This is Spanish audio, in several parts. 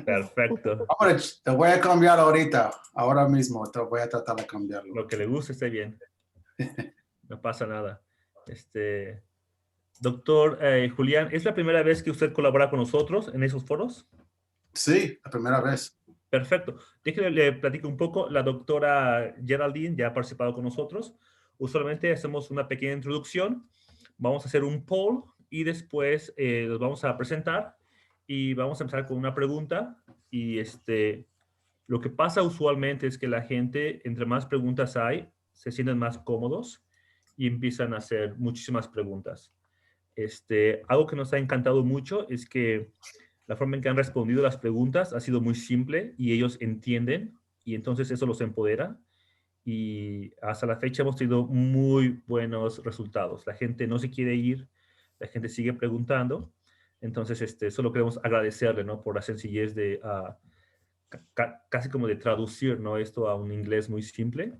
Perfecto. Hombre, te voy a cambiar ahorita, ahora mismo, te voy a tratar de cambiarlo. Lo que le guste esté bien. No pasa nada. Doctor Julián, ¿es la primera vez que usted colabora con nosotros en esos foros? Sí, la primera vez. Perfecto. Déjeme le platico un poco. La doctora Geraldine ya ha participado con nosotros. Usualmente hacemos una pequeña introducción. Vamos a hacer un poll y después los vamos a presentar y vamos a empezar con una pregunta. Y lo que pasa usualmente es que la gente, entre más preguntas hay, se sienten más cómodos y empiezan a hacer muchísimas preguntas. Algo que nos ha encantado mucho es que la forma en que han respondido las preguntas ha sido muy simple y ellos entienden y entonces eso los empodera y hasta la fecha hemos tenido muy buenos resultados. La gente no se quiere ir, la gente sigue preguntando. Entonces, solo queremos agradecerle, ¿no? Por la sencillez de casi como de traducir, ¿no? Esto a un inglés muy simple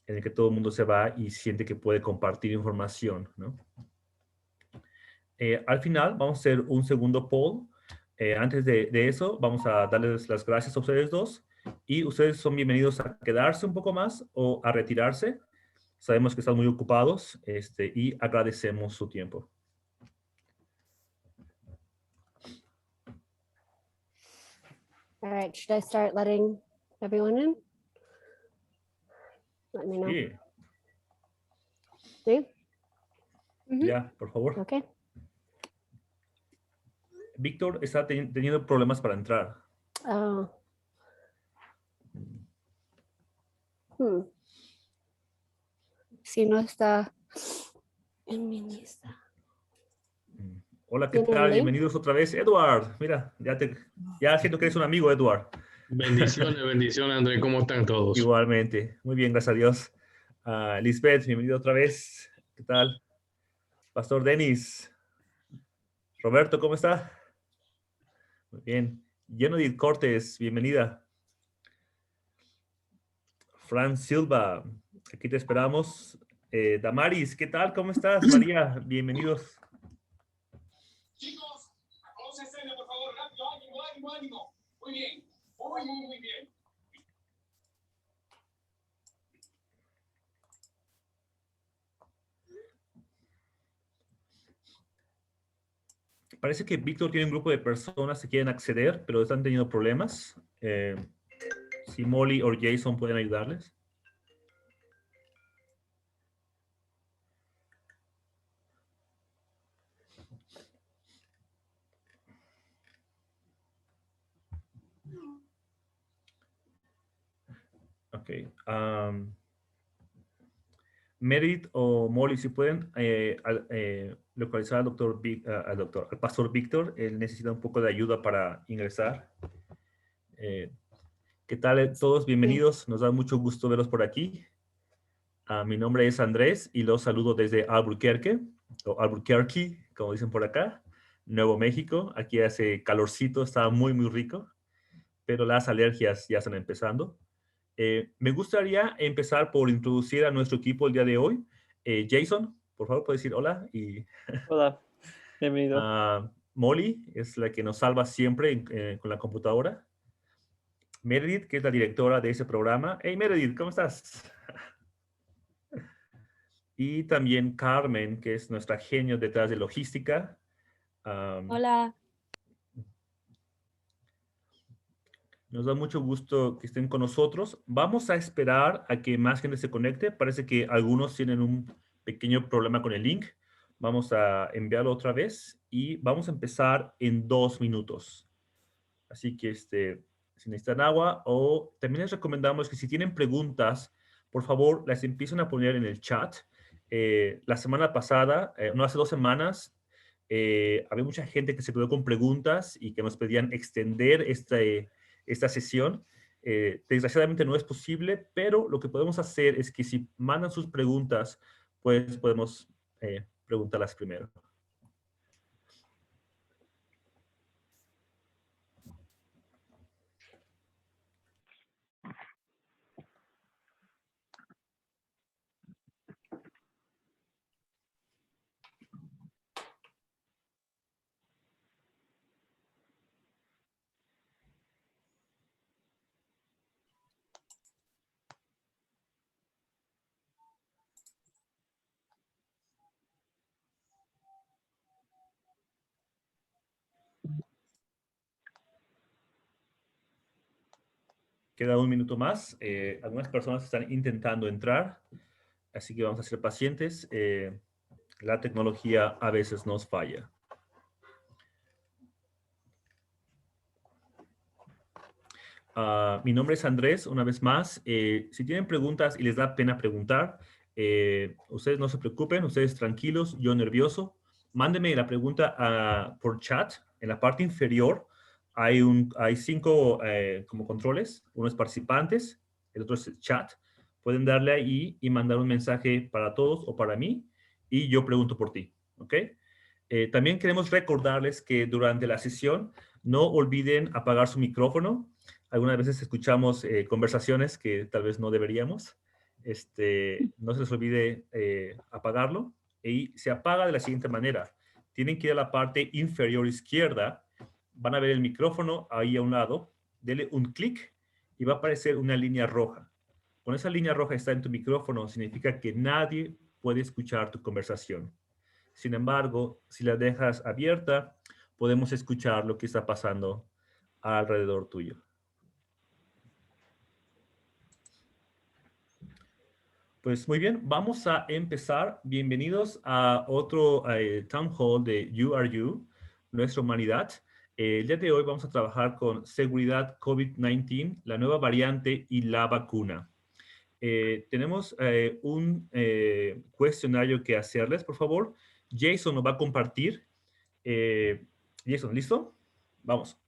en el que todo el mundo se va y siente que puede compartir información, ¿no? Al final vamos a hacer un segundo poll. Antes de eso, vamos a darles las gracias a ustedes dos y ustedes son bienvenidos a quedarse un poco más o a retirarse. Sabemos que están muy ocupados y agradecemos su tiempo. All right, should I start letting everyone in? Let me know. Sí, ¿Sí? ya, por favor. Okay. Víctor está teniendo problemas para entrar. Oh. Si no está en mi lista. Hola, ¿qué ¿Tiene tal? link? Bienvenidos otra vez. Edward, mira, ya siento que eres un amigo, Edward. Bendiciones, bendiciones, André. ¿Cómo están todos? Igualmente. Muy bien, gracias a Dios. Lisbeth, bienvenido otra vez. ¿Qué tal? Pastor Denis. Roberto, ¿cómo está? Muy bien. Yenodit Cortés, bienvenida. Fran Silva, aquí te esperamos. Damaris, ¿qué tal? ¿Cómo estás? María, bienvenidos. Chicos, vamos a escena, por favor, rápido, ánimo, ánimo, ánimo. Muy bien, muy bien. Parece que Víctor tiene un grupo de personas que quieren acceder, pero están teniendo problemas. Si Molly o Jason pueden ayudarles. Ok. Meredith o Molly, si pueden localizar al pastor Víctor, él necesita un poco de ayuda para ingresar. ¿Qué tal todos? Bienvenidos, nos da mucho gusto verlos por aquí. Mi nombre es Andrés y los saludo desde Albuquerque, o Albuquerque, como dicen por acá, Nuevo México. Aquí hace calorcito, está muy rico, pero las alergias ya están empezando. Me gustaría empezar por introducir a nuestro equipo el día de hoy. Jason, por favor, puedes decir hola. Y Hola, bienvenido. Molly es la que nos salva siempre con la computadora. Meredith, que es la directora de ese programa. Hey, Meredith, ¿cómo estás? Y también Carmen, que es nuestra genio detrás de logística. Hola. Nos da mucho gusto que estén con nosotros. Vamos a esperar a que más gente se conecte. Parece que algunos tienen un pequeño problema con el link. Vamos a enviarlo otra vez y vamos a empezar en 2 minutos. Así que si necesitan agua o también les recomendamos que si tienen preguntas, por favor, las empiecen a poner en el chat. La semana pasada, no hace 2 semanas, había mucha gente que se quedó con preguntas y que nos pedían extender esta sesión. Desgraciadamente no es posible, pero lo que podemos hacer es que si mandan sus preguntas, pues podemos preguntarlas primero. Queda un minuto más. Algunas personas están intentando entrar, así que vamos a ser pacientes. La tecnología a veces nos falla. Mi nombre es Andrés, una vez más. Si tienen preguntas y les da pena preguntar, ustedes no se preocupen, ustedes tranquilos, yo nervioso. Mándenme la pregunta por chat. En la parte inferior hay 5 como controles. Uno es participantes, el otro es chat. Pueden darle ahí y mandar un mensaje para todos o para mí y yo pregunto por ti, ¿ok? También queremos recordarles que durante la sesión no olviden apagar su micrófono. Algunas veces escuchamos conversaciones que tal vez no deberíamos. No se les olvide apagarlo. Y se apaga de la siguiente manera. Tienen que ir a la parte inferior izquierda. Van a ver el micrófono ahí a un lado. Dele un clic y va a aparecer una línea roja. Con esa línea roja está en tu micrófono, significa que nadie puede escuchar tu conversación. Sin embargo, si la dejas abierta, podemos escuchar lo que está pasando alrededor tuyo. Pues muy bien, vamos a empezar. Bienvenidos a otro Town Hall de You Are You, nuestra humanidad. El día de hoy vamos a trabajar con seguridad COVID-19, la nueva variante y la vacuna. Tenemos un cuestionario que hacerles, por favor. Jason nos va a compartir. Jason, ¿listo? Vamos.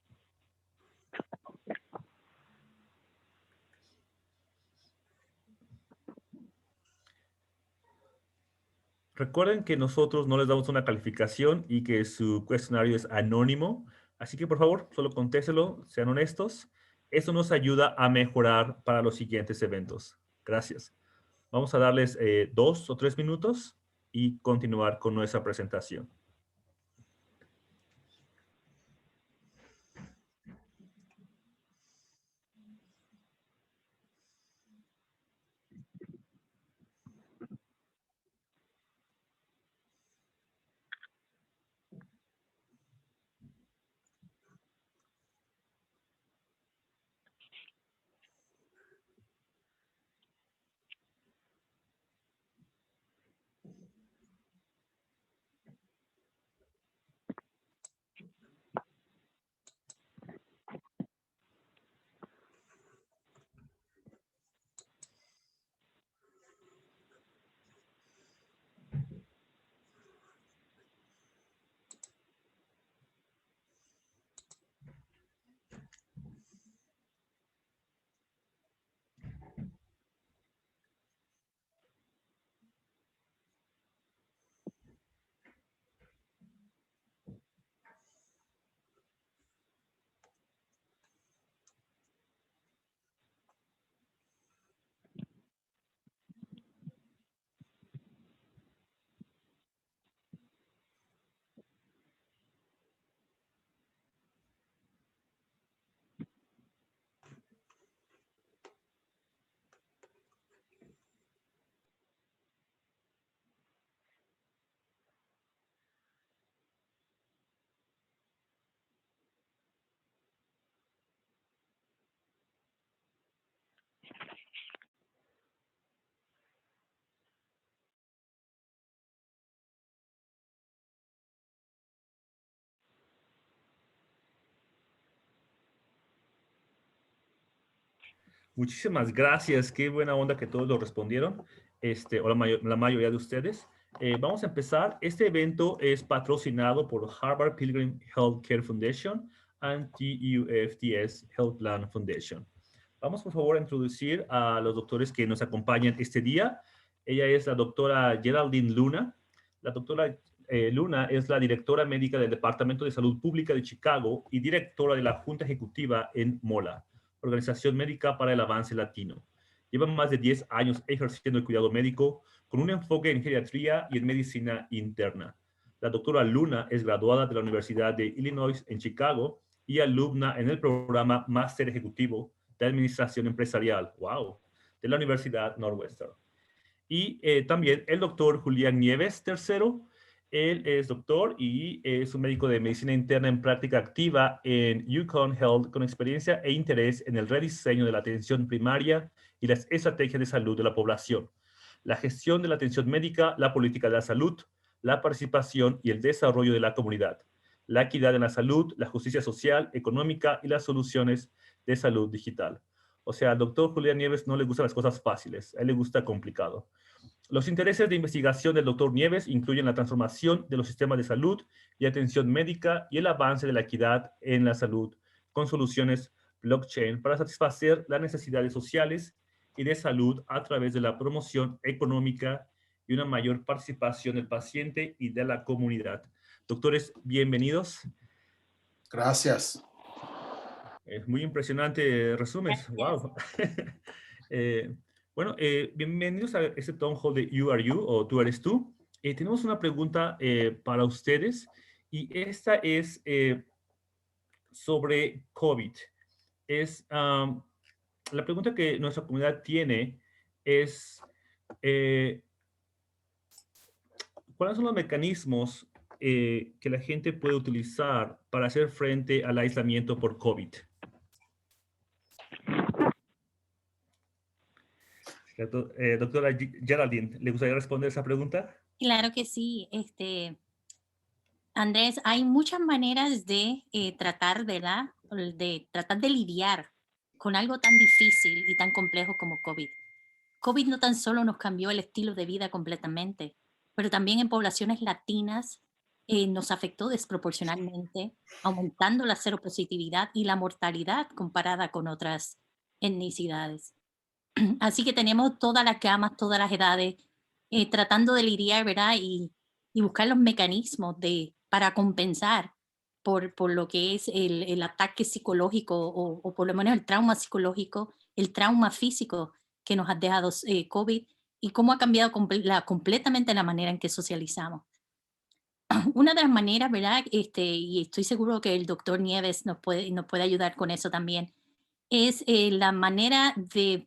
Recuerden que nosotros no les damos una calificación y que su cuestionario es anónimo. Así que, por favor, solo contéstelo, sean honestos. Eso nos ayuda a mejorar para los siguientes eventos. Gracias. Vamos a darles 2 o 3 minutos y continuar con nuestra presentación. Muchísimas gracias. Qué buena onda que todos lo respondieron, o la mayoría de ustedes. Vamos a empezar. Este evento es patrocinado por Harvard Pilgrim Healthcare Foundation and TUFTS Health Plan Foundation. Vamos, por favor, a introducir a los doctores que nos acompañan este día. Ella es la doctora Geraldine Luna. La doctora Luna es la directora médica del Departamento de Salud Pública de Chicago y directora de la Junta Ejecutiva en MOLA, Organización Médica para el Avance Latino. Lleva más de 10 años ejerciendo el cuidado médico con un enfoque en geriatría y en medicina interna. La doctora Luna es graduada de la Universidad de Illinois en Chicago y alumna en el programa Máster Ejecutivo de Administración Empresarial, wow, de la Universidad Northwestern. Y también el doctor Julián Nieves III Él es doctor y es un médico de medicina interna en práctica activa en Yukon Health con experiencia e interés en el rediseño de la atención primaria y las estrategias de salud de la población, la gestión de la atención médica, la política de la salud, la participación y el desarrollo de la comunidad, la equidad en la salud, la justicia social, económica y las soluciones de salud digital. O sea, al doctor Julián Nieves no le gustan las cosas fáciles, a él le gusta complicado. Los intereses de investigación del Dr. Nieves incluyen la transformación de los sistemas de salud y atención médica y el avance de la equidad en la salud con soluciones blockchain para satisfacer las necesidades sociales y de salud a través de la promoción económica y una mayor participación del paciente y de la comunidad. Doctores, bienvenidos. Gracias. Es muy impresionante resumen. Wow. Bueno, bienvenidos a este Town Hall de You Are You o Tú Eres Tú. Tenemos una pregunta para ustedes y esta es sobre COVID. La pregunta que nuestra comunidad tiene es ¿cuáles son los mecanismos que la gente puede utilizar para hacer frente al aislamiento por COVID? Doctora Geraldine, ¿le gustaría responder esa pregunta? Claro que sí. Andrés, hay muchas maneras de tratar de lidiar con algo tan difícil y tan complejo como COVID. COVID no tan solo nos cambió el estilo de vida completamente, pero también en poblaciones latinas nos afectó desproporcionalmente, aumentando la seropositividad y la mortalidad comparada con otras etnicidades. Así que tenemos todas las gamas, todas las edades, tratando de lidiar, ¿verdad? Y buscar los mecanismos para compensar por lo que es el ataque psicológico o por lo menos el trauma psicológico, el trauma físico que nos ha dejado COVID y cómo ha cambiado completamente la manera en que socializamos. Una de las maneras, ¿verdad? Y estoy seguro que el doctor Nieves nos puede ayudar con eso también, es la manera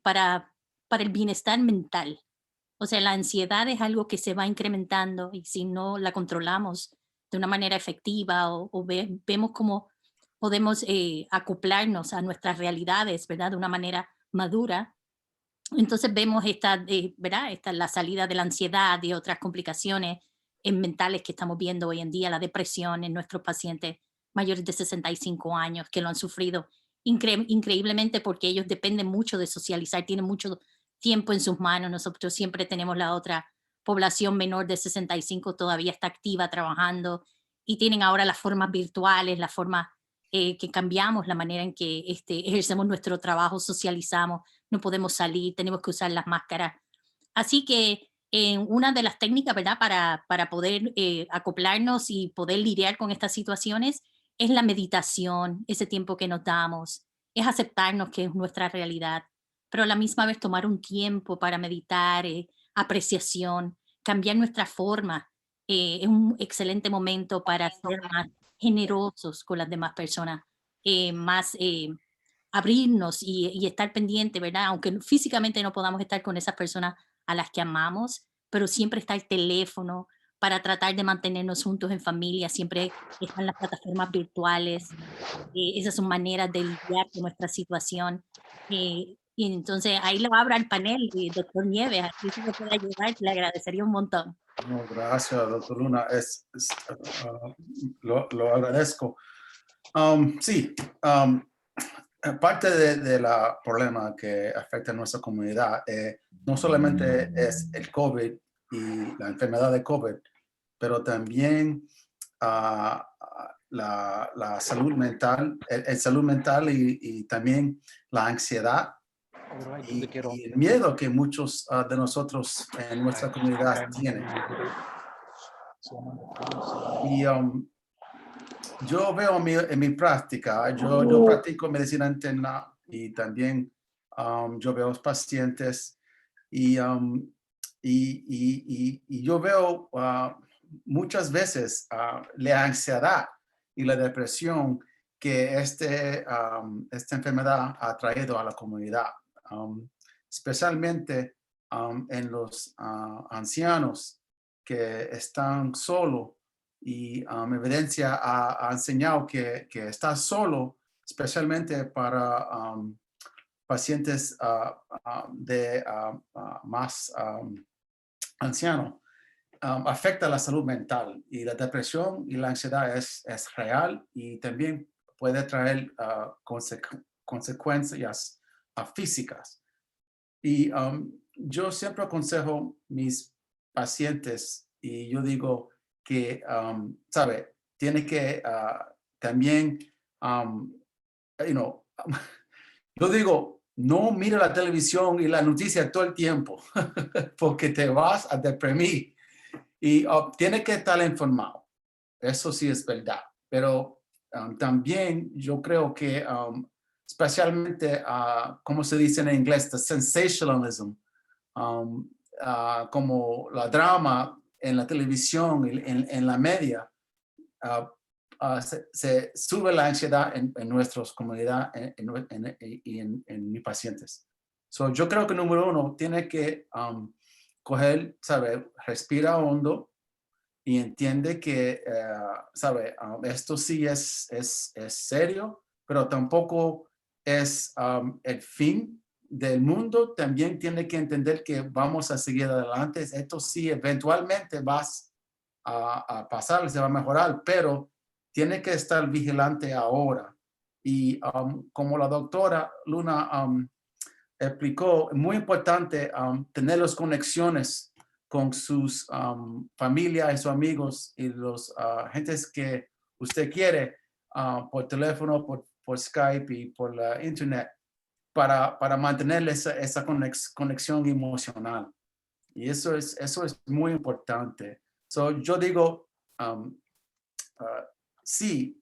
para el bienestar mental. O sea, la ansiedad es algo que se va incrementando y si no la controlamos de una manera efectiva vemos cómo podemos acoplarnos a nuestras realidades, ¿verdad? De una manera madura. Entonces vemos ¿verdad? La salida de la ansiedad y otras complicaciones mentales que estamos viendo hoy en día, la depresión en nuestros pacientes mayores de 65 años que lo han sufrido increíblemente porque ellos dependen mucho de socializar, tienen mucho tiempo en sus manos. Nosotros siempre tenemos la otra población menor de 65 todavía está activa trabajando y tienen ahora las formas virtuales, la forma que cambiamos la manera en que ejercemos nuestro trabajo, socializamos, no podemos salir, tenemos que usar las máscaras. Así que una de las técnicas, ¿verdad? Para poder acoplarnos y poder lidiar con estas situaciones es la meditación, ese tiempo que nos damos, es aceptarnos que es nuestra realidad, pero a la misma vez tomar un tiempo para meditar, apreciación, cambiar nuestra forma. Es un excelente momento para ser más generosos con las demás personas, más abrirnos y estar pendiente, ¿verdad? Aunque físicamente no podamos estar con esas personas a las que amamos, pero siempre está el teléfono para tratar de mantenernos juntos en familia, siempre están las plataformas virtuales, esas son maneras de lidiar con nuestra situación. Y entonces ahí lo abro al panel, doctor Nieves, aquí si me puede ayudar, le agradecería un montón. No, gracias, doctor Luna. Lo agradezco. Sí, parte de la problema que afecta a nuestra comunidad no solamente es el COVID y la enfermedad de COVID, pero también la salud mental, el salud mental y también la ansiedad y el miedo que muchos de nosotros en nuestra comunidad tienen. Y yo veo en mi práctica, yo practico medicina interna y también yo veo pacientes y yo veo muchas veces la ansiedad y la depresión que esta enfermedad ha traído a la comunidad, especialmente en los ancianos que están solos y evidencia ha enseñado que estar solo, especialmente para pacientes más ancianos, afecta la salud mental, y la depresión y la ansiedad es real y también puede traer consecuencias físicas. Y yo siempre aconsejo mis pacientes, y yo digo que, ¿sabe? Tiene que también, yo digo, no mire la televisión y la noticia todo el tiempo, porque te vas a deprimir. Y tiene que estar informado. Eso sí es verdad. Pero también yo creo que especialmente, como se dice en inglés, the sensationalism, como la drama en la televisión y en la media, se sube la ansiedad en nuestras comunidades y en mis pacientes. So, yo creo que número uno, tiene que coger, ¿sabe? Respira hondo y entiende que, ¿sabe? Esto sí es serio, pero tampoco es el fin del mundo. También tiene que entender que vamos a seguir adelante. Esto sí eventualmente vas a pasar, se va a mejorar, pero tiene que estar vigilante ahora. Y como la doctora Luna explicó, es muy importante tener las conexiones con sus familias y sus amigos y los gentes que usted quiere por teléfono, por Skype y por la internet, para mantener esa conexión emocional. Y eso es muy importante. So, yo digo, sí,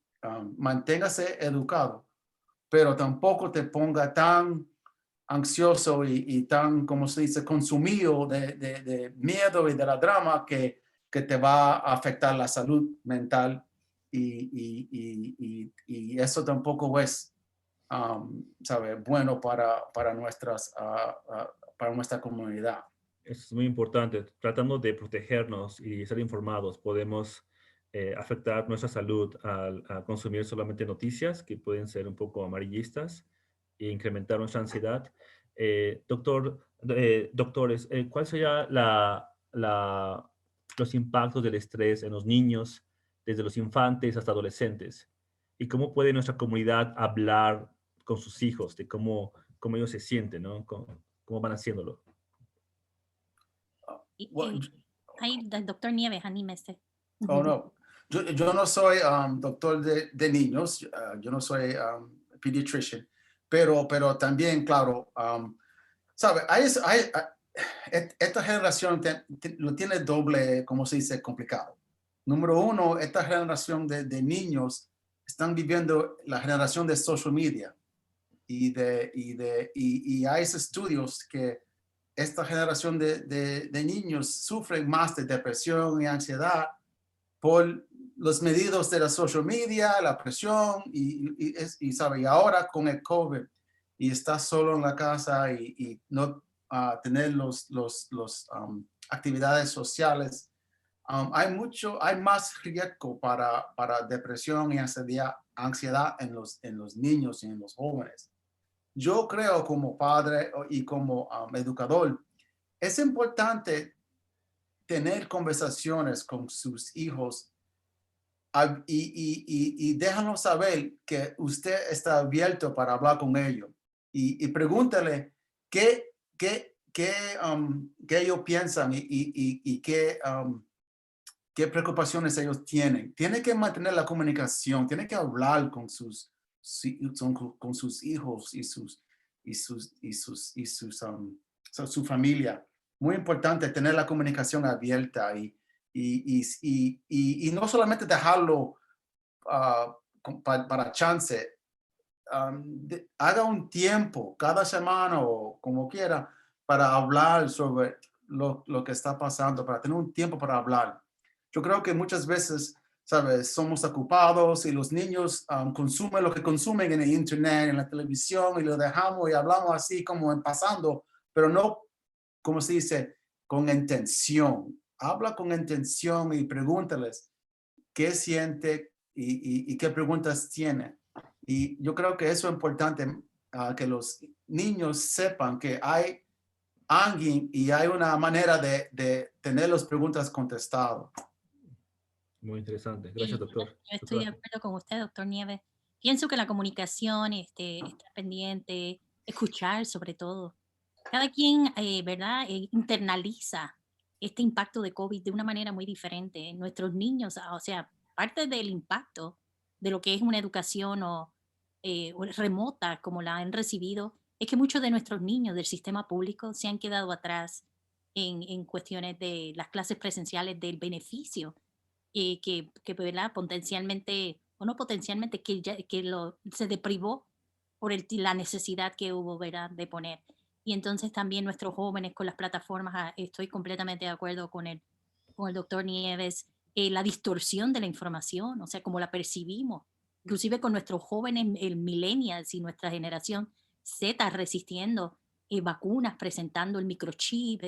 manténgase educado, pero tampoco te ponga tan ansioso y tan, como se dice, consumido de miedo y de la drama que te va a afectar la salud mental, y eso tampoco es, ¿sabe? Bueno para nuestra comunidad. Eso es muy importante. Tratando de protegernos y estar informados, podemos afectar nuestra salud al consumir solamente noticias que pueden ser un poco amarillistas e incrementar nuestra ansiedad. Doctores, ¿cuál sería los impactos del estrés en los niños desde los infantes hasta adolescentes? ¿Y cómo puede nuestra comunidad hablar con sus hijos de cómo ellos se sienten, ¿no? ¿Cómo van haciéndolo? Ay, doctor Nieves, anímese. Oh, no. Yo no soy doctor de niños, yo no soy pediatrician, pero también, claro, ¿sabe? Esta generación lo tiene doble, como se dice, complicado. Número uno, esta generación de niños están viviendo la generación de social media, y hay estudios que esta generación de niños sufren más de depresión y ansiedad por los medios de la social media, la presión, ¿sabe? Y ahora con el COVID, y está solo en la casa y no tener los actividades sociales, hay más riesgo para depresión y ansiedad en los niños y en los jóvenes. Yo creo, como padre y como educador, es importante tener conversaciones con sus hijos y déjanos saber que usted está abierto para hablar con ellos, y pregúntale qué ellos piensan y qué preocupaciones ellos tienen. Tiene que mantener la comunicación, tiene que hablar con sus hijos y su familia. Muy importante tener la comunicación abierta y no solamente dejarlo para chance. Haga un tiempo cada semana o como quiera para hablar sobre lo que está pasando, para tener un tiempo para hablar. Yo creo que muchas veces, ¿sabes? Somos ocupados y los niños consumen lo que consumen en el internet, en la televisión, y lo dejamos y hablamos así como en pasando, pero no, como se dice, con intención. habla con intención y pregúntales qué siente y qué preguntas tiene. Y yo creo que eso es importante, que los niños sepan que hay alguien y hay una manera de tener las preguntas contestadas. Muy interesante. Sí, Gracias, doctor. yo estoy de acuerdo con usted, doctor Nieves. Pienso que la comunicación, estar pendiente, escuchar sobre todo. Cada quien, ¿verdad? Internaliza este impacto de COVID de una manera muy diferente. Nuestros niños, o sea, parte del impacto de lo que es una educación o remota como la han recibido, es que muchos de nuestros niños del sistema público se han quedado atrás en cuestiones de las clases presenciales, del beneficio que ¿verdad? Potencialmente, o no potencialmente, se deprivó por la necesidad que hubo, ¿verdad? De poner. Y entonces también nuestros jóvenes con las plataformas, estoy completamente de acuerdo con el doctor Nieves, la distorsión de la información, o sea, como la percibimos, inclusive con nuestros jóvenes, el millennials y nuestra generación Z resistiendo vacunas, presentando el microchip,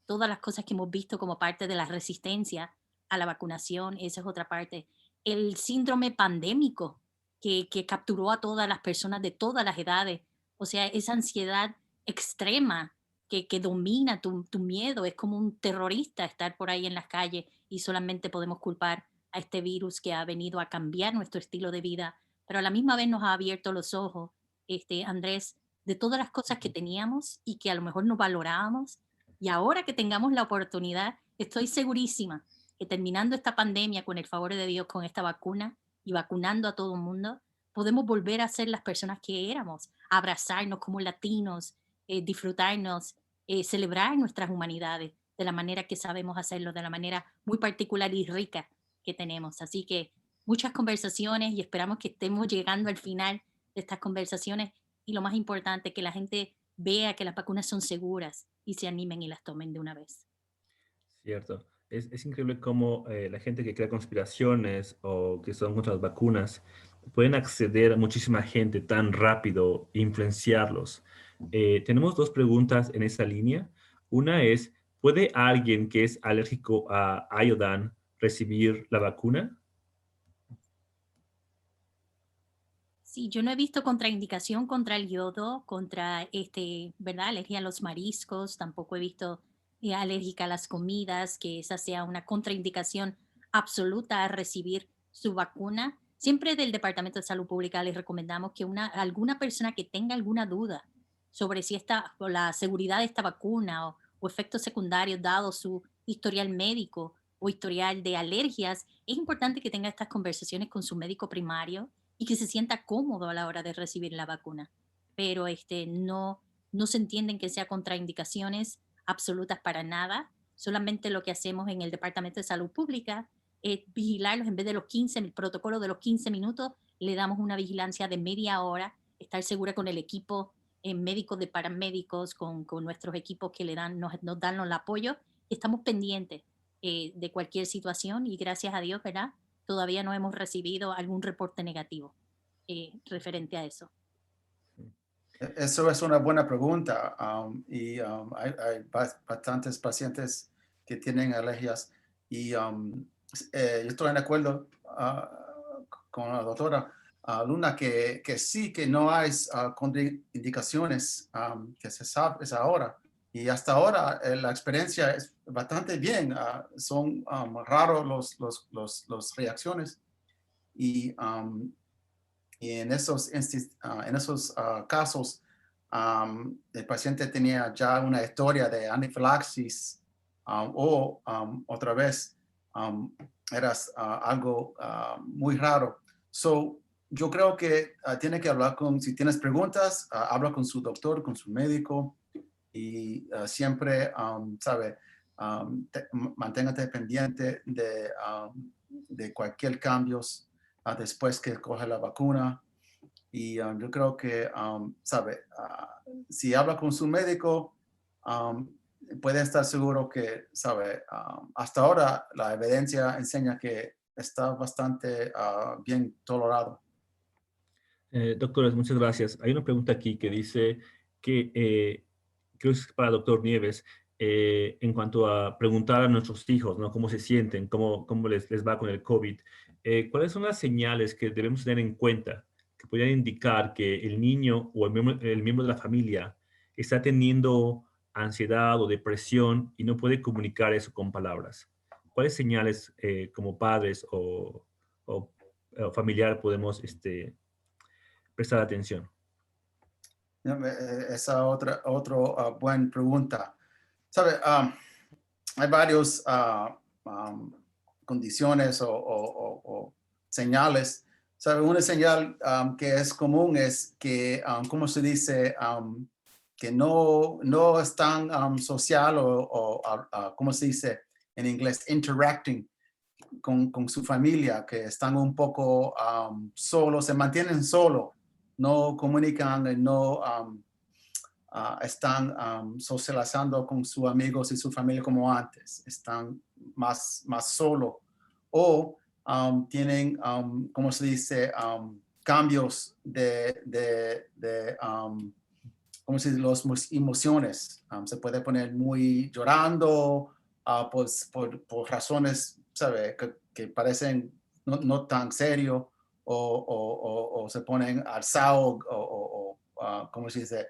todas las cosas que hemos visto como parte de la resistencia a la vacunación, esa es otra parte. El síndrome pandémico que capturó a todas las personas de todas las edades, o sea, esa ansiedad extrema que domina tu miedo, es como un terrorista estar por ahí en las calles y solamente podemos culpar a este virus que ha venido a cambiar nuestro estilo de vida, pero a la misma vez nos ha abierto los ojos, Andrés, de todas las cosas que teníamos y que a lo mejor no valorábamos, y ahora que tengamos la oportunidad, estoy segurísima que terminando esta pandemia con el favor de Dios, con esta vacuna y vacunando a todo el mundo, podemos volver a ser las personas que éramos, abrazarnos como latinos, disfrutarnos, celebrar nuestras humanidades de la manera que sabemos hacerlo, de la manera muy particular y rica que tenemos. Así que muchas conversaciones y esperamos que estemos llegando al final de estas conversaciones y lo más importante, que la gente vea que las vacunas son seguras y se animen y las tomen de una vez. Cierto. Es increíble cómo la gente que crea conspiraciones o que son contra las vacunas pueden acceder a muchísima gente tan rápido e influenciarlos. Tenemos dos preguntas en esa línea. Una es, ¿puede alguien que es alérgico a Iodan recibir la vacuna? Sí, yo no he visto contraindicación contra el yodo, contra ¿verdad? Alergia a los mariscos, tampoco he visto alérgica a las comidas, que esa sea una contraindicación absoluta a recibir su vacuna. Siempre del Departamento de Salud Pública les recomendamos que alguna persona que tenga alguna duda sobre si o la seguridad de esta vacuna o efectos secundarios dado su historial médico o historial de alergias, es importante que tenga estas conversaciones con su médico primario y que se sienta cómodo a la hora de recibir la vacuna. Pero no se entienden que sea contraindicaciones absolutas para nada. Solamente lo que hacemos en el Departamento de Salud Pública es vigilarlos en vez de el protocolo de los 15 minutos, le damos una vigilancia de media hora, estar segura con el equipo médicos de paramédicos, con nuestros equipos que nos dan el apoyo. Estamos pendientes de cualquier situación y gracias a Dios, ¿verdad? Todavía no hemos recibido algún reporte negativo referente a eso. Eso es una buena pregunta, hay bastantes pacientes que tienen alergias y yo estoy de acuerdo con la doctora Luna que sí, que no hay contraindicaciones que se sabe es ahora. Y hasta ahora la experiencia es bastante bien. Son raros los reacciones y en esos casos el paciente tenía ya una historia de anafilaxis otra vez era algo muy raro. So, yo creo que tiene que hablar si tienes preguntas, habla con su doctor, con su médico y siempre, manténgate pendiente de cualquier cambio después que coge la vacuna. Y yo creo que, si habla con su médico, puede estar seguro que, hasta ahora la evidencia enseña que está bastante bien tolerado. Doctores, muchas gracias. Hay una pregunta aquí que dice que, creo que es para el doctor Nieves, en cuanto a preguntar a nuestros hijos, ¿no? Cómo se sienten, cómo les va con el COVID. ¿Cuáles son las señales que debemos tener en cuenta que podrían indicar que el niño o el miembro de la familia está teniendo ansiedad o depresión y no puede comunicar eso con palabras? ¿Cuáles señales como padres o familiar podemos prestar atención? Esa otra buena pregunta. ¿Sabe? Hay varios condiciones o señales. ¿Sabe? Una señal que es común es que, ¿cómo se dice? Que no están social ¿cómo se dice en inglés? Interacting con su familia, que están un poco solos, se mantienen solos, no comunican, no están socializando con sus amigos y su familia como antes, están más solos o tienen, ¿cómo se dice? Cambios ¿cómo se dice? Las emociones. Se puede poner muy llorando pues, por razones, ¿sabe? Que parecen no tan serio o se ponen alzados ¿cómo se dice?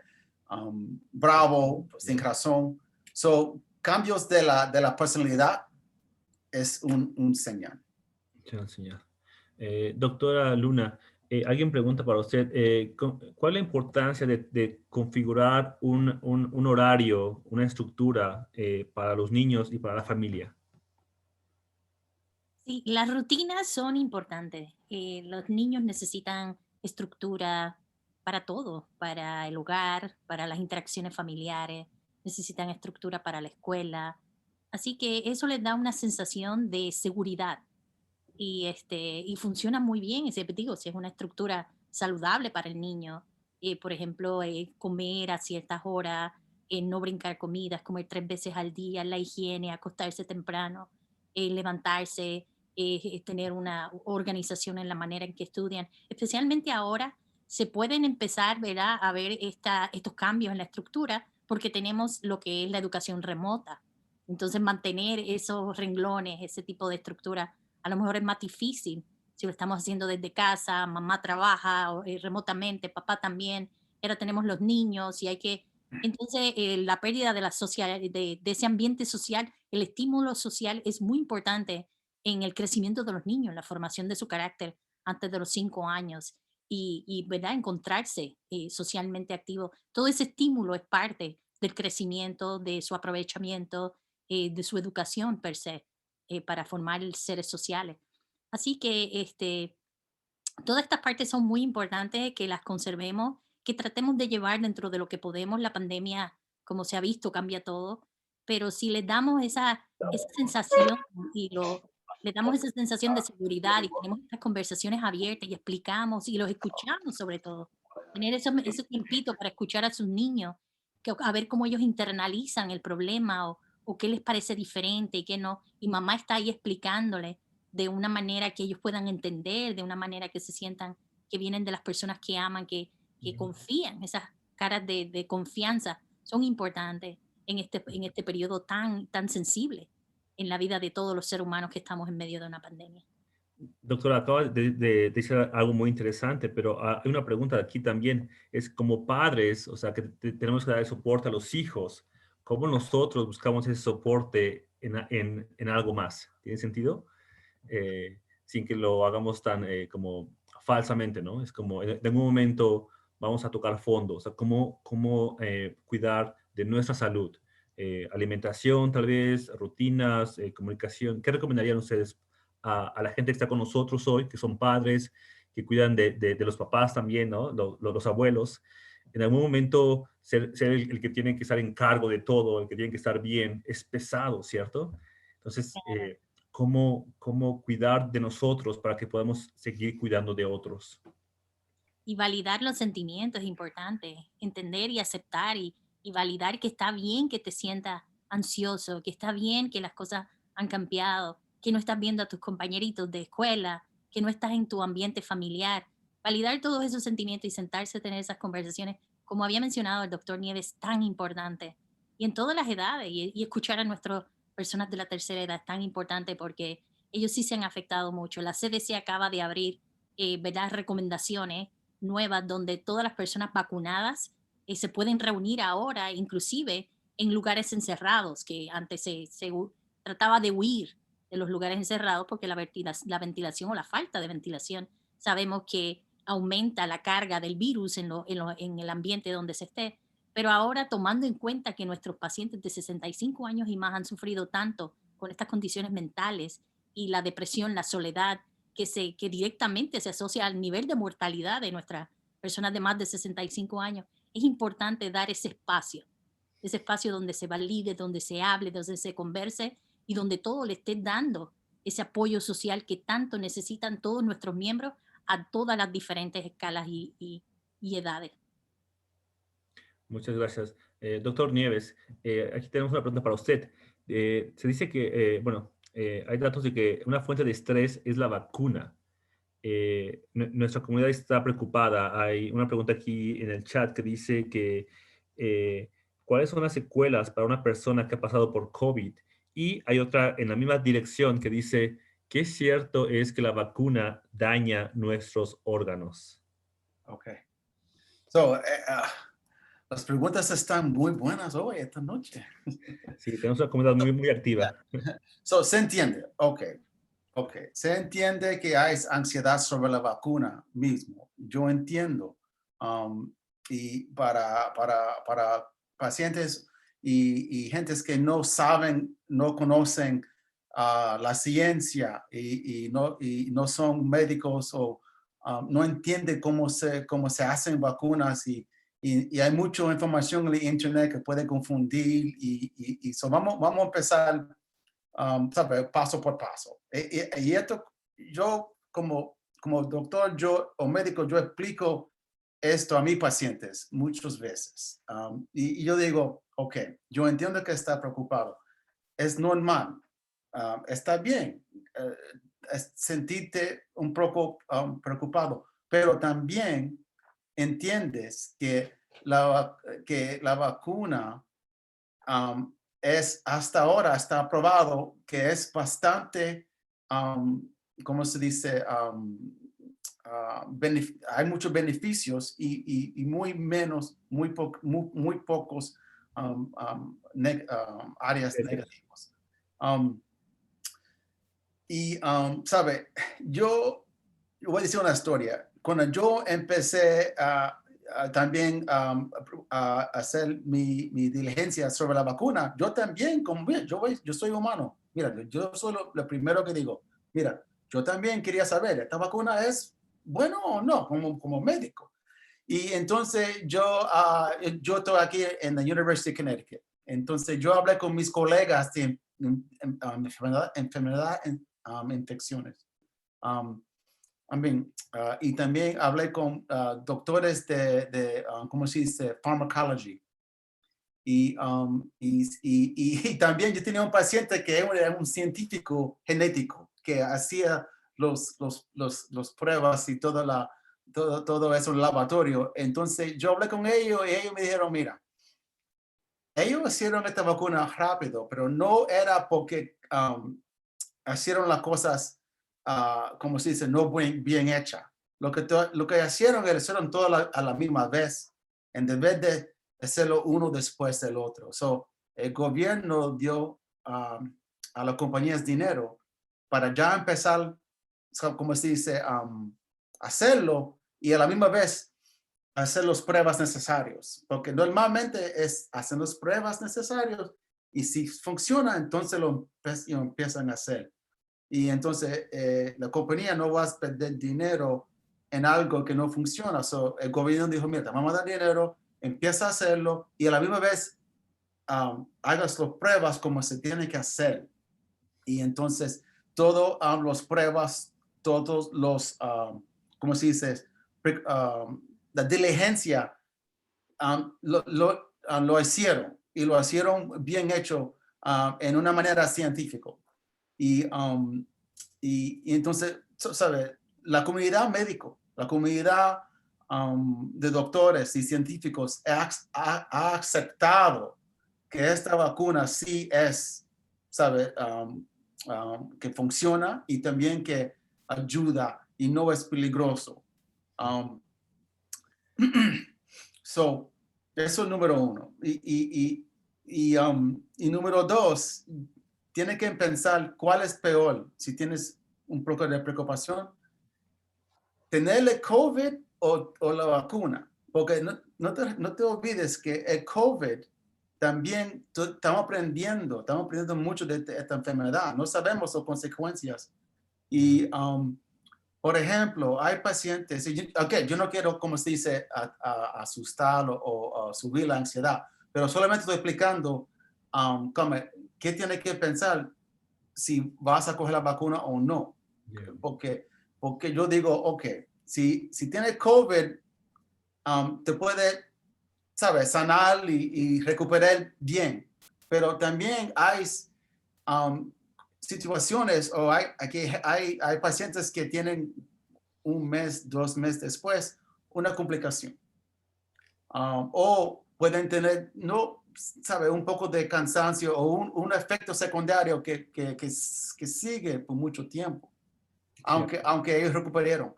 Bravo, sin razón. So, cambios de la personalidad es un señal. Muchas señal. Doctora Luna, alguien pregunta para usted, ¿cuál es la importancia de configurar un horario, una estructura para los niños y para la familia? Sí, las rutinas son importantes. Los niños necesitan estructura para todo, para el hogar, para las interacciones familiares, necesitan estructura para la escuela. Así que eso les da una sensación de seguridad y funciona muy bien. Digo, si es una estructura saludable para el niño, por ejemplo, comer a ciertas horas, no brincar comidas, comer 3 veces al día, la higiene, acostarse temprano, levantarse, tener una organización en la manera en que estudian. Especialmente ahora se pueden empezar, ¿verdad?, a ver estos cambios en la estructura porque tenemos lo que es la educación remota. Entonces, mantener esos renglones, ese tipo de estructura, a lo mejor es más difícil si lo estamos haciendo desde casa, mamá trabaja remotamente, papá también, ahora tenemos los niños y hay que... Entonces, la pérdida de, de ese ambiente social, el estímulo social es muy importante en el crecimiento de los niños, la formación de su carácter antes de los 5 años ¿verdad? Encontrarse socialmente activo. Todo ese estímulo es parte del crecimiento, de su aprovechamiento, de su educación per se, para formar seres sociales. Así que todas estas partes son muy importantes que las conservemos, que tratemos de llevar dentro de lo que podemos. La pandemia, como se ha visto, cambia todo, pero si les damos esa sensación le damos esa sensación de seguridad y tenemos estas conversaciones abiertas y explicamos y los escuchamos sobre todo, tener ese tiempito para escuchar a sus niños, a ver cómo ellos internalizan el problema o qué les parece diferente y qué no, y mamá está ahí explicándole de una manera que ellos puedan entender, de una manera que se sientan que vienen de las personas que aman, que confían. Esas caras de confianza son importantes en este periodo tan sensible en la vida de todos los seres humanos que estamos en medio de una pandemia. Doctora, acaba de decir algo muy interesante, pero hay una pregunta aquí también. Es como padres, o sea, que tenemos que dar soporte a los hijos. ¿Cómo nosotros buscamos ese soporte en algo más? ¿Tiene sentido? Sin que lo hagamos tan como falsamente, ¿no? Es como en algún momento vamos a tocar fondo, o sea, cómo cuidar de nuestra salud. Alimentación, tal vez, rutinas, comunicación. ¿Qué recomendarían ustedes a la gente que está con nosotros hoy, que son padres, que cuidan de los papás también, ¿no? Los abuelos? En algún momento ser el que tiene que estar en cargo de todo, el que tiene que estar bien, es pesado, ¿cierto? Entonces, cómo cuidar de nosotros para que podamos seguir cuidando de otros. Y validar los sentimientos es importante, entender y aceptar y validar que está bien que te sientas ansioso, que está bien que las cosas han cambiado, que no estás viendo a tus compañeritos de escuela, que no estás en tu ambiente familiar. Validar todos esos sentimientos y sentarse a tener esas conversaciones, como había mencionado el doctor Nieves, tan importante y en todas las edades, y escuchar a nuestras personas de la tercera edad es tan importante porque ellos sí se han afectado mucho. La CDC acaba de abrir, ¿verdad?, recomendaciones nuevas donde todas las personas vacunadas se pueden reunir ahora, inclusive en lugares encerrados, que antes se trataba de huir de los lugares encerrados porque la ventilación o la falta de ventilación sabemos que aumenta la carga del virus en el ambiente donde se esté. Pero ahora, tomando en cuenta que nuestros pacientes de 65 años y más han sufrido tanto con estas condiciones mentales y la depresión, la soledad, que directamente se asocia al nivel de mortalidad de nuestras personas de más de 65 años, es importante dar ese espacio donde se valide, donde se hable, donde se converse y donde todo le esté dando ese apoyo social que tanto necesitan todos nuestros miembros a todas las diferentes escalas y edades. Muchas gracias. Doctor Nieves, aquí tenemos una pregunta para usted. Se dice que, hay datos de que una fuente de estrés es la vacuna. Nuestra comunidad está preocupada. Hay una pregunta aquí en el chat que dice que ¿cuáles son las secuelas para una persona que ha pasado por COVID? Y hay otra en la misma dirección que dice, ¿qué cierto es que la vacuna daña nuestros órganos? Okay. So, las preguntas están muy buenas hoy, esta noche. Sí, tenemos una comunidad muy, muy activa. So, se entiende, okay. Se entiende que hay ansiedad sobre la vacuna mismo. Yo entiendo. Y para pacientes y gentes que no saben, no conocen la ciencia y no son médicos o no entienden cómo se hacen vacunas y hay mucha información en el internet que puede confundir so vamos a empezar ¿sabe? Paso por paso. Y esto, yo como doctor o médico, yo explico esto a mis pacientes muchas veces. Y yo digo, ok, yo entiendo que está preocupado. Es normal. Está bien sentirte un poco preocupado, pero también entiendes que la vacuna es hasta ahora está aprobado que es bastante, ¿cómo se dice? Hay muchos beneficios y muy pocos áreas negativas. ¿Sabe? Yo voy a decir una historia. Cuando yo empecé también a hacer mi diligencia sobre la vacuna, yo también, yo soy humano. Mira, yo soy lo primero que digo. Mira, yo también quería saber, ¿esta vacuna es bueno o no como médico? Y entonces yo estoy aquí en la University of Connecticut. Entonces yo hablé con mis colegas de infecciones. Y también hablé con doctores de ¿cómo se dice? Pharmacology. Y también yo tenía un paciente que era un científico genético que hacía los pruebas y todo eso en el laboratorio. Entonces yo hablé con ellos y ellos me dijeron, mira, ellos hicieron esta vacuna rápido, pero no era porque hicieron las cosas como se dice, no bien hecha. Lo que hicieron todo a la misma vez, en vez de hacerlo uno después del otro. So, el gobierno dio a las compañías dinero para ya empezar, como se dice, hacerlo y a la misma vez hacer las pruebas necesarias. Porque normalmente es hacer las pruebas necesarias y si funciona, entonces lo empiezan a hacer. Y entonces la compañía no va a perder dinero en algo que no funciona. So, el gobierno dijo, mira, vamos a dar dinero, empieza a hacerlo y a la misma vez hagas las pruebas como se tiene que hacer. Y entonces todas las pruebas, todos los, ¿cómo se dice? La diligencia lo hicieron y lo hicieron bien hecho en una manera científica. Y entonces, ¿sabe? La comunidad médico, la comunidad de doctores y científicos ha aceptado que esta vacuna sí es, ¿sabe? Que funciona y también que ayuda y no es peligroso. So, eso es número uno. Y número dos, tienes que pensar cuál es peor. Si tienes un poco de preocupación, tenerle COVID o la vacuna. Porque no te olvides que el COVID también estamos aprendiendo mucho de esta enfermedad. No sabemos sus consecuencias. Y, por ejemplo, hay pacientes, yo no quiero, como se dice, asustar o subir la ansiedad, pero solamente estoy explicando qué tienes que pensar si vas a coger la vacuna o no. Yeah. Porque yo digo, ok, si tienes COVID, te puede, ¿sabes?, sanar y recuperar bien. Pero también hay situaciones o hay pacientes que tienen un mes, 2 meses después una complicación. O pueden tener, no, ¿sabe?, un poco de cansancio o un efecto secundario que sigue por mucho tiempo, aunque ellos recuperaron.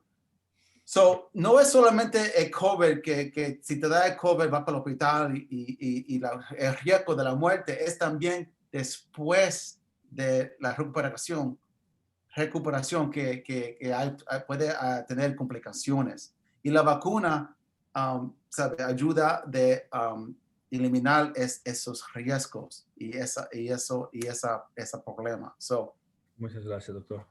So, no es solamente el COVID que si te da el COVID va para el hospital y el riesgo de la muerte, es también después de la recuperación que puede tener complicaciones. Y la vacuna ¿sabe?, ayuda de eliminar esos riesgos y ese problema. So, muchas gracias, doctor.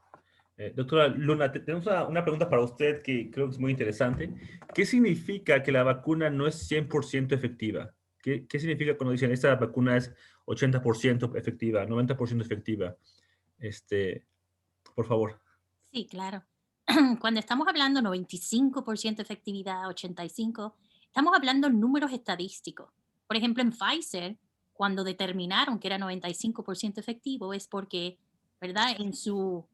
Doctora Luna, tenemos una pregunta para usted que creo que es muy interesante. ¿Qué significa que la vacuna no es 100% efectiva? ¿Qué significa cuando dicen esta vacuna es 80% efectiva, 90% efectiva? Por favor. Sí, claro. Cuando estamos hablando 95% efectividad, 85%, estamos hablando en números estadísticos. Por ejemplo, en Pfizer, cuando determinaron que era 95% efectivo, es porque, ¿verdad? En sus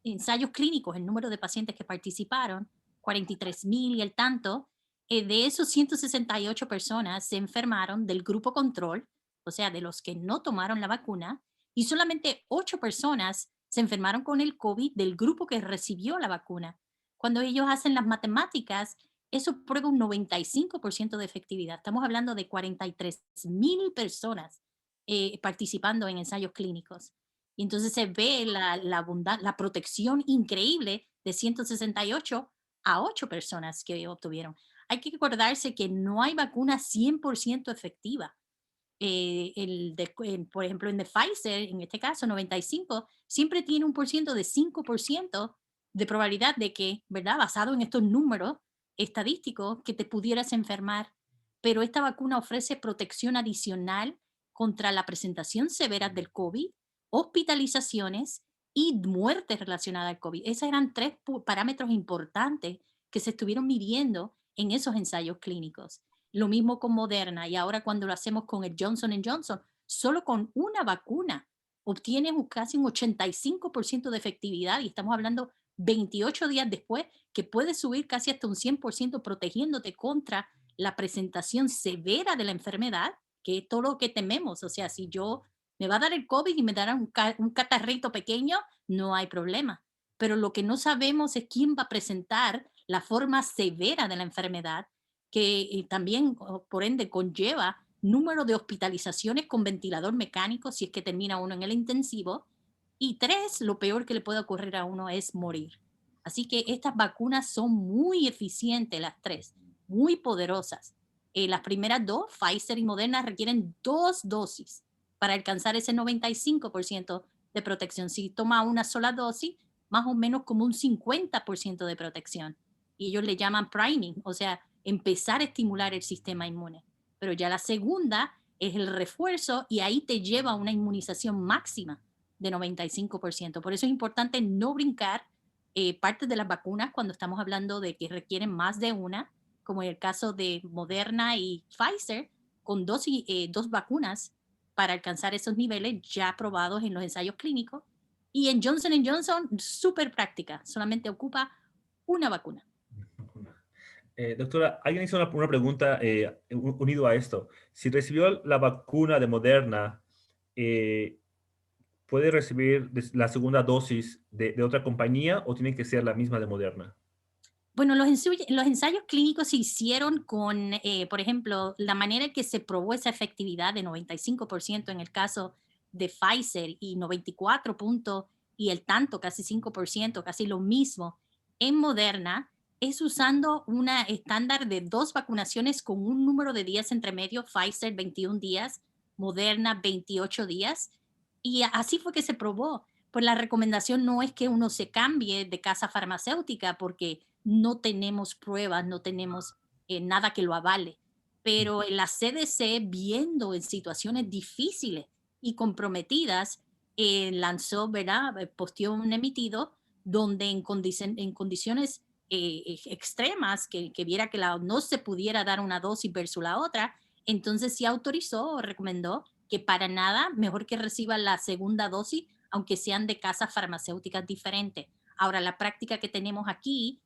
ensayos clínicos, el número de pacientes que participaron, 43,000 y el tanto, de esos 168 personas se enfermaron del grupo control, o sea, de los que no tomaron la vacuna, y solamente 8 personas se enfermaron con el COVID del grupo que recibió la vacuna. Cuando ellos hacen las matemáticas, eso prueba un 95% de efectividad. Estamos hablando de 43,000 personas participando en ensayos clínicos. Y entonces se ve la protección increíble de 168 a 8 personas que obtuvieron. Hay que acordarse que no hay vacuna 100% efectiva. Por ejemplo, en de Pfizer, en este caso 95, siempre tiene un porciento de 5% de probabilidad de que, ¿verdad? Basado en estos números estadísticos, que te pudieras enfermar. Pero esta vacuna ofrece protección adicional contra la presentación severa del COVID, hospitalizaciones y muertes relacionadas al COVID. Esos eran 3 parámetros importantes que se estuvieron midiendo en esos ensayos clínicos. Lo mismo con Moderna, y ahora cuando lo hacemos con el Johnson & Johnson, solo con una vacuna obtienes casi un 85% de efectividad, y estamos hablando 28 días después, que puedes subir casi hasta un 100% protegiéndote contra la presentación severa de la enfermedad, que es todo lo que tememos. O sea, si yo me va a dar el COVID y me dará un catarrito pequeño, no hay problema. Pero lo que no sabemos es quién va a presentar la forma severa de la enfermedad, que también, por ende, conlleva número de hospitalizaciones con ventilador mecánico si es que termina uno en el intensivo. Y 3, lo peor que le puede ocurrir a uno es morir. Así que estas vacunas son muy eficientes, las 3, muy poderosas. Las primeras 2, Pfizer y Moderna, requieren 2 dosis para alcanzar ese 95% de protección. Si toma una sola dosis, más o menos como un 50% de protección. Y ellos le llaman priming, o sea, empezar a estimular el sistema inmune. Pero ya la segunda es el refuerzo, y ahí te lleva a una inmunización máxima de 95%. Por eso es importante no brincar partes de las vacunas cuando estamos hablando de que requieren más de una, como en el caso de Moderna y Pfizer, con 2 vacunas para alcanzar esos niveles ya aprobados en los ensayos clínicos. Y en Johnson & Johnson, súper práctica, solamente ocupa una vacuna. Doctora, alguien hizo una pregunta unido a esto. Si recibió la vacuna de Moderna, ¿puede recibir la segunda dosis de otra compañía o tiene que ser la misma de Moderna? Bueno, los ensayos clínicos se hicieron con, por ejemplo, la manera en que se probó esa efectividad de 95% en el caso de Pfizer y 94 puntos y el tanto, casi 5%, casi lo mismo en Moderna, es usando una estándar de 2 vacunaciones con un número de días entre medio, Pfizer 21 días, Moderna 28 días, y así fue que se probó. Pues la recomendación no es que uno se cambie de casa farmacéutica porque no tenemos pruebas, no tenemos nada que lo avale. Pero la CDC, viendo en situaciones difíciles y comprometidas, lanzó, ¿verdad? Posteó un emitido donde en condiciones extremas, que viera que no se pudiera dar una dosis versus la otra, entonces sí autorizó o recomendó que para nada mejor que reciba la segunda dosis, aunque sean de casas farmacéuticas diferentes. Ahora, la práctica que tenemos aquí,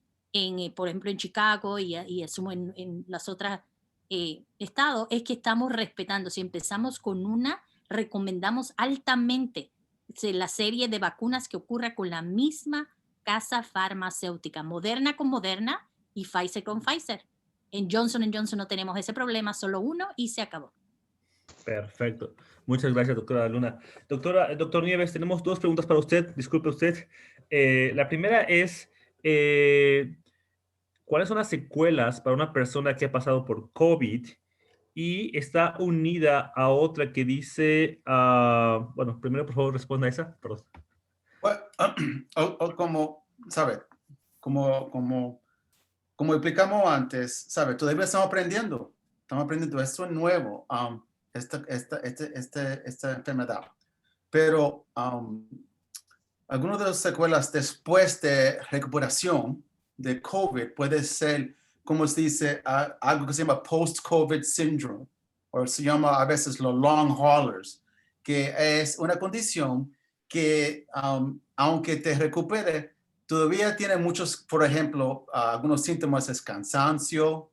por ejemplo, en Chicago y asumo en las otras estados, es que estamos respetando. Si empezamos con una, recomendamos altamente la serie de vacunas que ocurra con la misma casa farmacéutica, Moderna con Moderna y Pfizer con Pfizer. En Johnson Johnson no tenemos ese problema, solo uno y se acabó. Perfecto. Muchas gracias, doctora Luna. Doctor Nieves, tenemos 2 preguntas para usted. Disculpe usted. La primera es, ¿cuáles son las secuelas para una persona que ha pasado por COVID y está unida a otra que dice, bueno, primero por favor responda a esa. Perdón. Bueno, como, ¿sabe? Como explicamos antes, ¿sabe? Todavía estamos aprendiendo. Esto es nuevo, esta enfermedad. Pero algunas de las secuelas después de recuperación de COVID puede ser, como se dice, algo que se llama post-COVID syndrome, o se llama a veces los long haulers, que es una condición que aunque te recupere, todavía tiene muchos, por ejemplo, algunos síntomas es cansancio,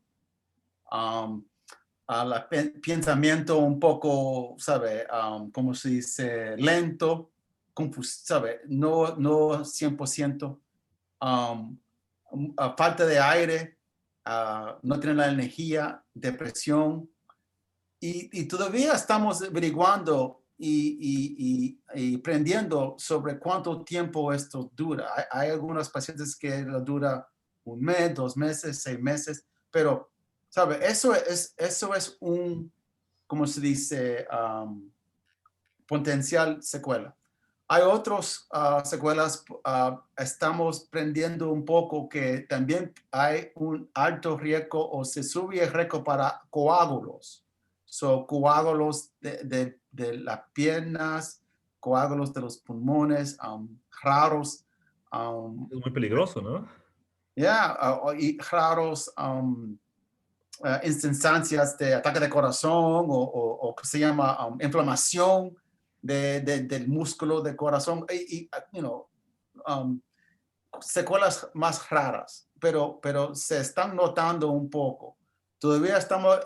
pensamiento un poco, ¿sabe? ¿Cómo se dice? Lento, ¿sabe? No 100%. Falta de aire, no tener la energía, depresión. Y todavía estamos averiguando y aprendiendo sobre cuánto tiempo esto dura. Hay algunos pacientes que lo dura 1 mes, 2 meses, 6 meses, pero, ¿sabe? Eso es un, ¿cómo se dice? Potencial secuela. Hay otras secuelas, estamos aprendiendo un poco que también hay un alto riesgo o se sube el riesgo para coágulos. Coágulos de las piernas, coágulos de los pulmones, raros. Es muy peligroso, ¿no? Y raros instancias de ataque de corazón o que se llama inflamación del músculo del corazón y secuelas más raras, pero se están notando un poco. Todavía estamos,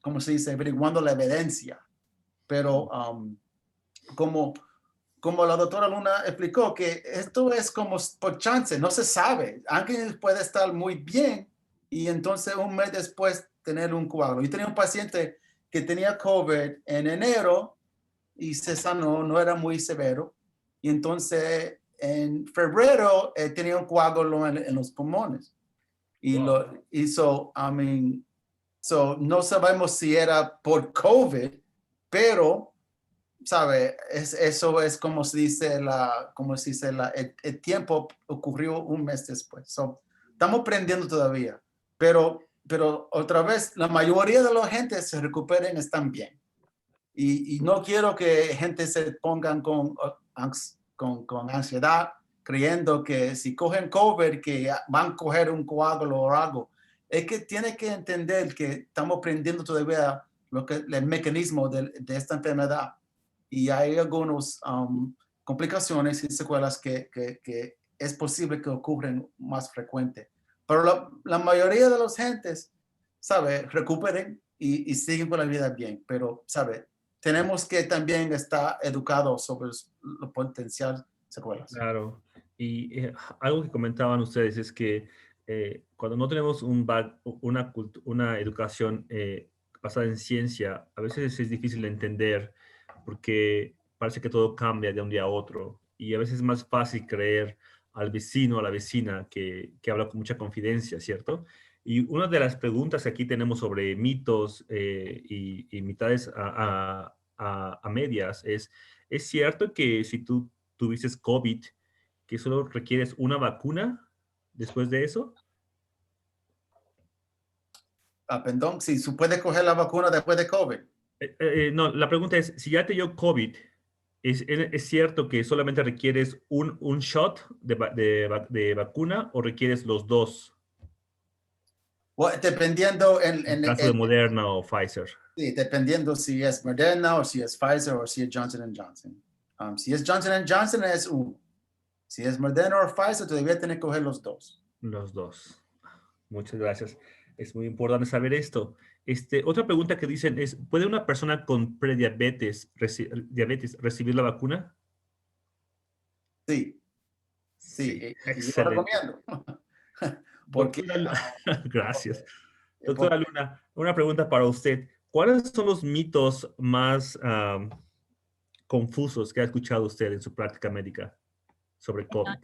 como se dice, averiguando la evidencia, pero como la doctora Luna explicó, que esto es como por chance, no se sabe. Alguien puede estar muy bien y entonces 1 mes después tener un coágulo. Yo tenía un paciente que tenía COVID en enero y se sanó, no era muy severo. Y entonces en febrero tenía un coágulo en los pulmones. Y Wow. lo hizo, no sabemos si era por COVID, pero, ¿sabe? Eso es como se dice, el tiempo ocurrió 1 mes después. Estamos aprendiendo todavía, pero otra vez, la mayoría de la gente se recuperen, están bien. Y no quiero que gente se pongan con ansiedad, creyendo que si cogen COVID, que van a coger un coágulo o algo. Es que tiene que entender que estamos aprendiendo todavía el mecanismo de esta enfermedad. Y hay algunas complicaciones y secuelas que es posible que ocurran más frecuente. Pero la mayoría de los gentes, ¿sabe? Recuperen y siguen con la vida bien. Pero, ¿sabe? Tenemos que también estar educados sobre los potenciales secuelas. Claro. Y algo que comentaban ustedes es que cuando no tenemos una educación basada en ciencia, a veces es difícil de entender porque parece que todo cambia de un día a otro. Y a veces es más fácil creer al vecino o a la vecina que habla con mucha confidencia, ¿cierto? Y una de las preguntas que aquí tenemos sobre mitos y mitades a medias ¿es cierto que si tú tuviste COVID, que solo requieres una vacuna después de eso? Perdón, si se puede coger la vacuna después de COVID. No, la pregunta es, si ya te dio COVID, ¿es cierto que solamente requieres un shot de vacuna o requieres los dos? Well, dependiendo En el caso de Moderna o Pfizer. sí, dependiendo si es Moderna o si es Pfizer o si es Johnson Johnson. Si es Johnson Johnson es uno. Si es Moderna o Pfizer, todavía tiene que coger los dos. Los dos. Muchas gracias. Es muy importante saber esto. Otra pregunta que dicen es, ¿puede una persona con prediabetes diabetes recibir la vacuna? Sí, sí. Sí, Y yo excelente. recomiendo. Porque, Gracias. Doctora Luna, una pregunta para usted. ¿Cuáles son los mitos más confusos que ha escuchado usted en su práctica médica sobre COVID?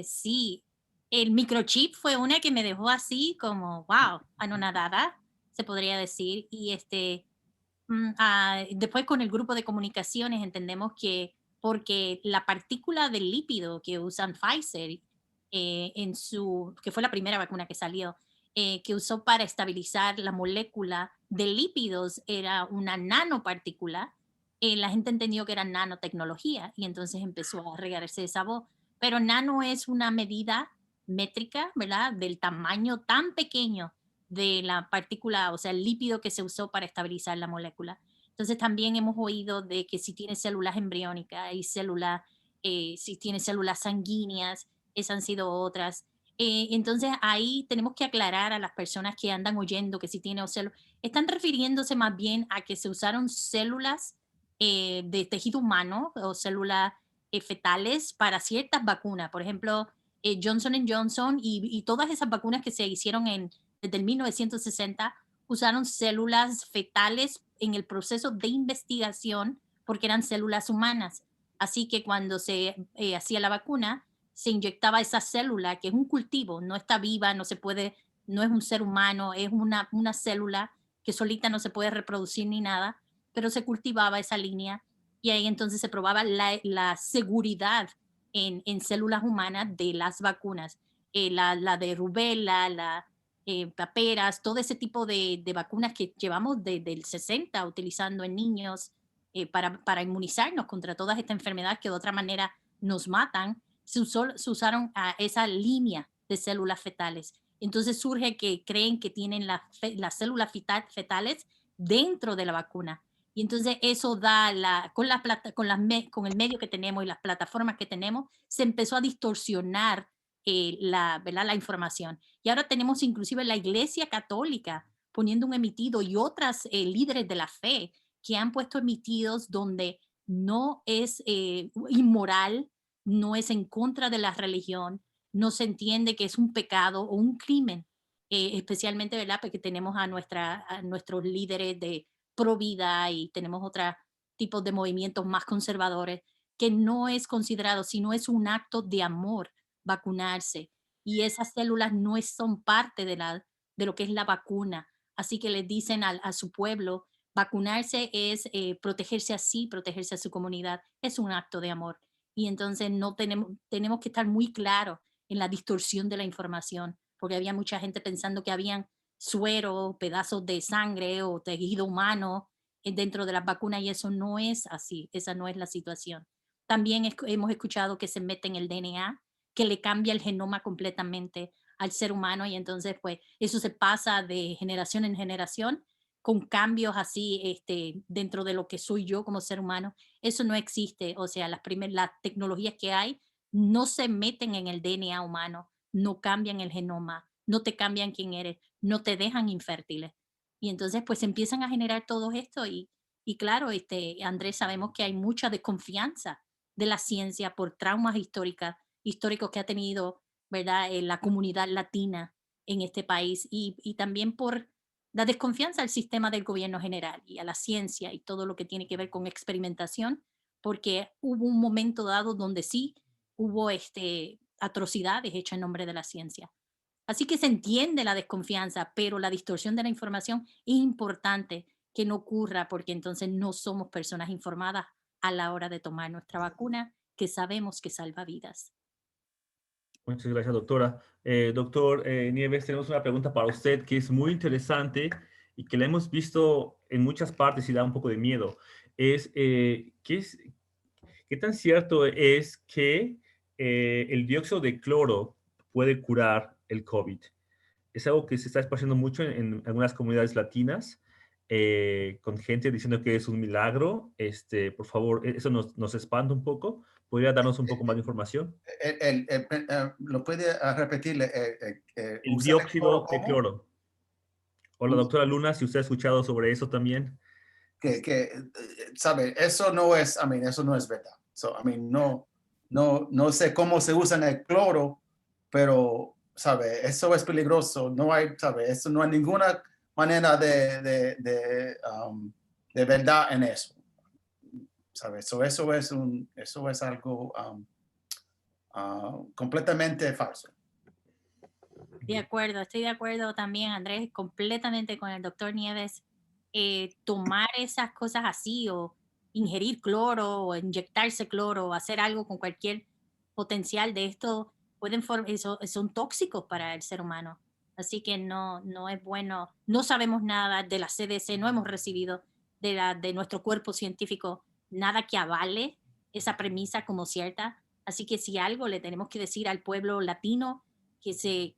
Sí, el microchip fue una que me dejó así como, wow, anonadada, se podría decir. Y después con el grupo de comunicaciones entendemos que porque la partícula del lípido que usan Pfizer que fue la primera vacuna que salió, que usó para estabilizar la molécula de lípidos era una nanopartícula, la gente entendió que era nanotecnología y entonces empezó a regarse esa voz. Pero nano es una medida métrica, ¿verdad? Del tamaño tan pequeño de la partícula, o sea, el lípido que se usó para estabilizar la molécula. Entonces también hemos oído de que si tiene células embriónicas y si tiene células sanguíneas, esas han sido otras. Entonces ahí tenemos que aclarar a las personas que andan oyendo que si tiene células, están refiriéndose más bien a que se usaron células de tejido humano o células fetales para ciertas vacunas. Por ejemplo, Johnson Johnson y todas esas vacunas que se hicieron desde el 1960 usaron células fetales en el proceso de investigación porque eran células humanas. Así que cuando se hacía la vacuna, se inyectaba esa célula, que es un cultivo, no está viva, no es un ser humano, es una célula que solita no se puede reproducir ni nada, pero se cultivaba esa línea y ahí entonces se probaba la seguridad en células humanas de las vacunas. La de rubela, paperas, todo ese tipo de vacunas que llevamos desde el 60 utilizando en niños para inmunizarnos contra todas estas enfermedades que de otra manera nos matan, se usaron a esa línea de células fetales. Entonces surge que creen que tienen las células fetales dentro de la vacuna. Y entonces eso da, con el medio que tenemos y las plataformas que tenemos, se empezó a distorsionar ¿verdad? La información. Y ahora tenemos inclusive la Iglesia Católica poniendo un emitido y otras líderes de la fe que han puesto emitidos donde no es inmoral, no es en contra de la religión, no se entiende que es un pecado o un crimen, especialmente, ¿verdad? Porque tenemos a nuestros líderes de pro vida y tenemos otros tipos de movimientos más conservadores que no es considerado, sino es un acto de amor vacunarse. Y esas células no son parte de lo que es la vacuna. Así que les dicen a su pueblo, vacunarse es protegerse a sí, protegerse a su comunidad. Es un acto de amor. Y entonces tenemos que estar muy claros en la distorsión de la información, porque había mucha gente pensando que habían suero, pedazos de sangre o tejido humano dentro de las vacunas y eso no es así, esa no es la situación. También hemos escuchado que se mete en el DNA, que le cambia el genoma completamente al ser humano y entonces pues eso se pasa de generación en generación con cambios así dentro de lo que soy yo como ser humano. Eso no existe, o sea, las tecnologías que hay no se meten en el DNA humano, no cambian el genoma, no te cambian quién eres, no te dejan infértiles. Y entonces pues empiezan a generar todo esto y claro, Andrés, sabemos que hay mucha desconfianza de la ciencia por traumas históricos que ha tenido, ¿verdad? La comunidad latina en este país y también por la desconfianza al sistema del gobierno general y a la ciencia y todo lo que tiene que ver con experimentación, porque hubo un momento dado donde sí hubo atrocidades hechas en nombre de la ciencia. Así que se entiende la desconfianza, pero la distorsión de la información es importante que no ocurra porque entonces no somos personas informadas a la hora de tomar nuestra vacuna que sabemos que salva vidas. Muchas gracias, doctora. Doctor Nieves, tenemos una pregunta para usted que es muy interesante y que la hemos visto en muchas partes y da un poco de miedo. ¿Qué tan cierto es que el dióxido de cloro puede curar el COVID? Es algo que se está esparciendo mucho en algunas comunidades latinas, con gente diciendo que es un milagro. Por favor, eso nos espanta un poco. ¿Podría darnos un poco más de información? ¿Lo puede repetir? El ¿Usa el cloro dióxido de cómo? cloro. Hola, doctora Luna, si usted ha escuchado sobre eso también. ¿Sabe? Eso no es, eso no es verdad. So, no sé cómo se usa en el cloro, pero, ¿sabe? Eso es peligroso. No hay, ¿sabe? Eso no hay ninguna manera de verdad en eso. ¿Sabe? So, eso es algo completamente falso. Estoy de acuerdo también, Andrés, completamente con el doctor Nieves. Tomar esas cosas así o ingerir cloro o inyectarse cloro o hacer algo con cualquier potencial de esto son tóxicos para el ser humano. Así que no es bueno. No sabemos nada de la CDC, no hemos recibido de nuestro cuerpo científico nada que avale esa premisa como cierta. Así que si algo le tenemos que decir al pueblo latino, que se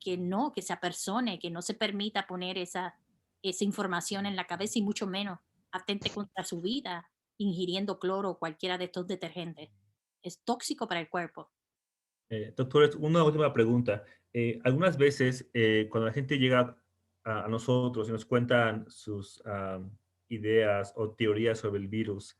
apersone, que no se permita poner esa información en la cabeza y mucho menos atente contra su vida ingiriendo cloro o cualquiera de estos detergentes. Es tóxico para el cuerpo. Doctores, una última pregunta. Algunas veces, cuando la gente llega a nosotros y nos cuentan sus ideas o teorías sobre el virus,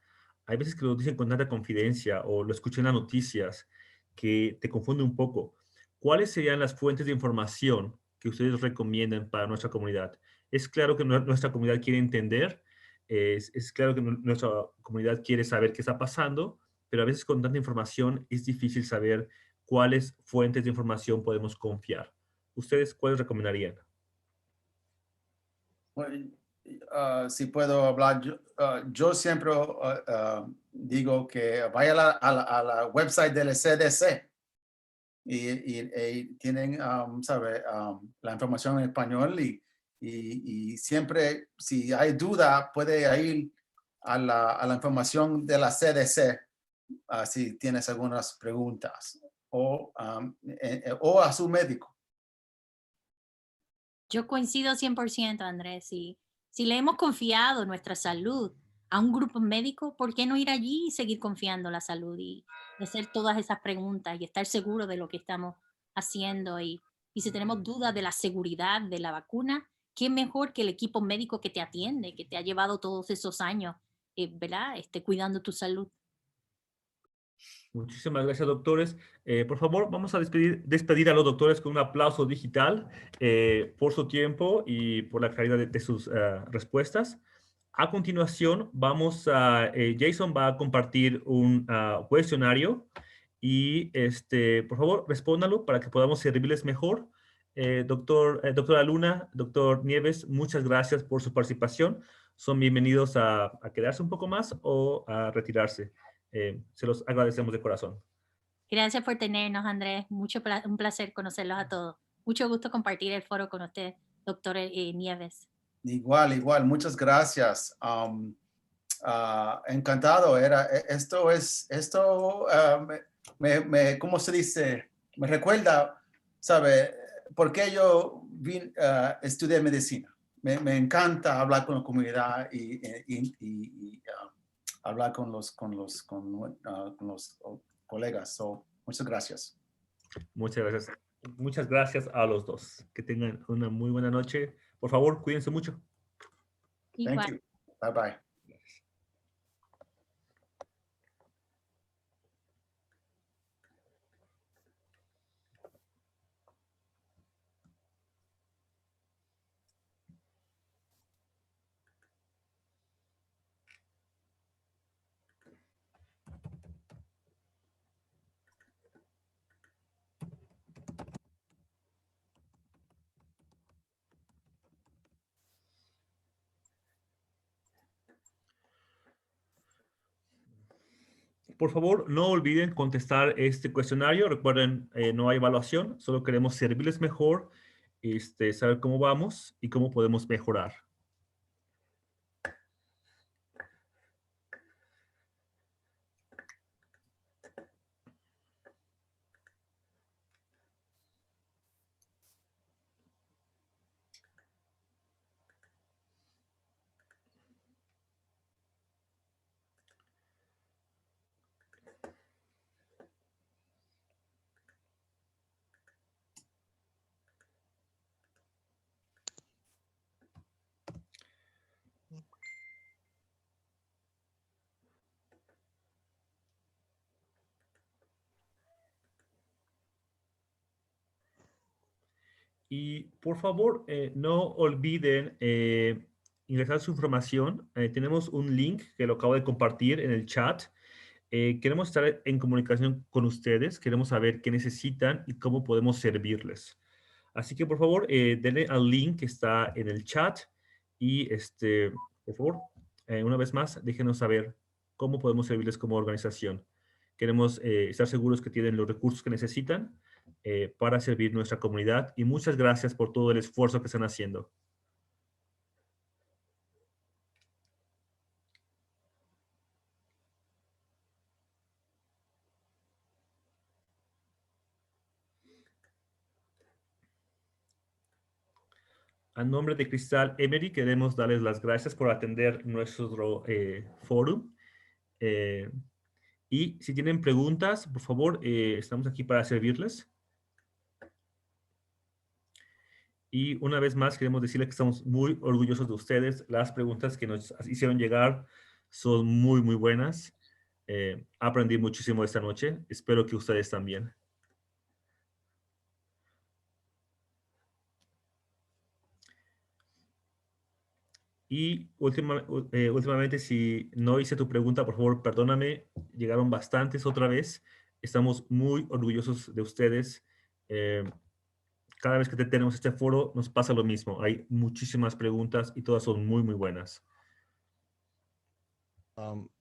hay veces que lo dicen con tanta confidencia o lo escuchan en las noticias que te confunde un poco. ¿Cuáles serían las fuentes de información que ustedes recomiendan para nuestra comunidad? Es claro que nuestra comunidad quiere entender, es claro que nuestra comunidad quiere saber qué está pasando, pero a veces con tanta información es difícil saber cuáles fuentes de información podemos confiar. ¿Ustedes cuáles recomendarían? Bueno, si puedo hablar, yo siempre digo que vaya a la website del CDC y tienen, la información en español y siempre, si hay duda, puede ir a la información de la CDC si tienes algunas preguntas o a su médico. Yo coincido 100%, Andrés. Si le hemos confiado nuestra salud a un grupo médico, ¿por qué no ir allí y seguir confiando la salud y hacer todas esas preguntas y estar seguro de lo que estamos haciendo? Y si tenemos dudas de la seguridad de la vacuna, ¿qué mejor que el equipo médico que te atiende, que te ha llevado todos esos años, ¿verdad? Cuidando tu salud. Muchísimas gracias, doctores. Por favor, vamos a despedir a los doctores con un aplauso digital por su tiempo y por la calidad de sus respuestas. A continuación, Jason va a compartir un cuestionario y, por favor, respóndalo para que podamos servirles mejor. Doctora Luna, doctor Nieves, muchas gracias por su participación. Son bienvenidos a quedarse un poco más o a retirarse. Se los agradecemos de corazón. Gracias por tenernos, Andrés. Un placer conocerlos a todos. Mucho gusto compartir el foro con usted, doctor Nieves. Igual, muchas gracias. Encantado. ¿Cómo se dice? Me recuerda, ¿sabe? Porque yo estudié medicina. Me encanta hablar con la comunidad y hablar con los colegas. Muchas gracias. Muchas gracias. Muchas gracias a los dos. Que tengan una muy buena noche. Por favor, cuídense mucho. Igual. Thank you. Bye bye. Por favor, no olviden contestar este cuestionario. Recuerden, no hay evaluación, solo queremos servirles mejor, saber cómo vamos y cómo podemos mejorar. Y por favor, no olviden ingresar su información. Tenemos un link que lo acabo de compartir en el chat. Queremos estar en comunicación con ustedes. Queremos saber qué necesitan y cómo podemos servirles. Así que por favor, denle al link que está en el chat y por favor, una vez más, déjenos saber cómo podemos servirles como organización. Queremos estar seguros que tienen los recursos que necesitan para servir nuestra comunidad y muchas gracias por todo el esfuerzo que están haciendo. A nombre de Cristal Emery, queremos darles las gracias por atender nuestro foro. Y si tienen preguntas, por favor, estamos aquí para servirles. Y una vez más, queremos decirles que estamos muy orgullosos de ustedes. Las preguntas que nos hicieron llegar son muy, muy buenas. Aprendí muchísimo esta noche. Espero que ustedes también. Y últimamente, si no hice tu pregunta, por favor, perdóname. Llegaron bastantes otra vez. Estamos muy orgullosos de ustedes. Cada vez que tenemos este foro, nos pasa lo mismo. Hay muchísimas preguntas y todas son muy, muy buenas.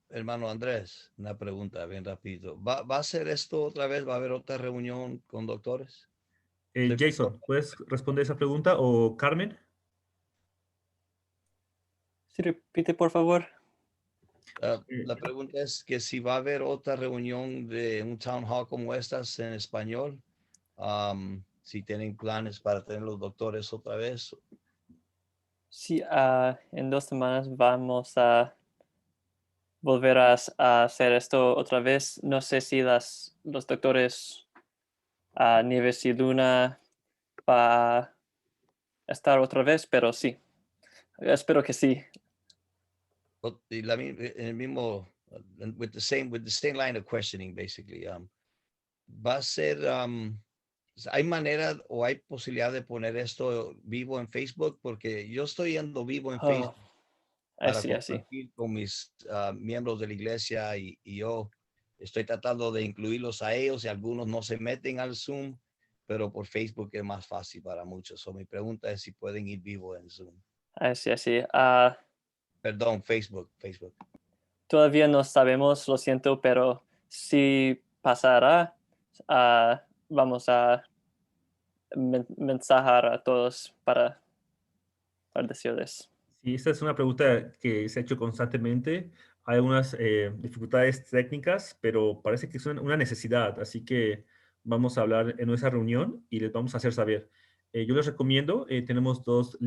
Hermano Andrés, una pregunta bien rápido. ¿Va a ser esto otra vez? ¿Va a haber otra reunión con doctores? Jason, ¿puedes responder esa pregunta? ¿O Carmen? Sí, repite, por favor. La pregunta es que si va a haber otra reunión de un town hall como estas en español, si tienen planes para tener los doctores otra vez. Sí, en 2 semanas vamos a volver a hacer esto otra vez. No sé si los doctores Nieves y Luna va a estar otra vez, pero sí. Espero que sí. En el mismo, with the same line of questioning, basically. Va a ser, ¿hay manera o hay posibilidad de poner esto vivo en Facebook? Porque yo estoy yendo vivo en Facebook para compartir con mis miembros de la iglesia y yo estoy tratando de incluirlos a ellos y algunos no se meten al Zoom, pero por Facebook es más fácil para muchos. So, mi pregunta es si pueden ir vivo en Zoom. Así. Perdón, Facebook. Todavía no sabemos, lo siento, pero si pasará, vamos a mensajar a todos para decirles. Sí, esta es una pregunta que se ha hecho constantemente. Hay algunas dificultades técnicas, pero parece que es una necesidad. Así que vamos a hablar en nuestra reunión y les vamos a hacer saber. Yo les recomiendo, tenemos 2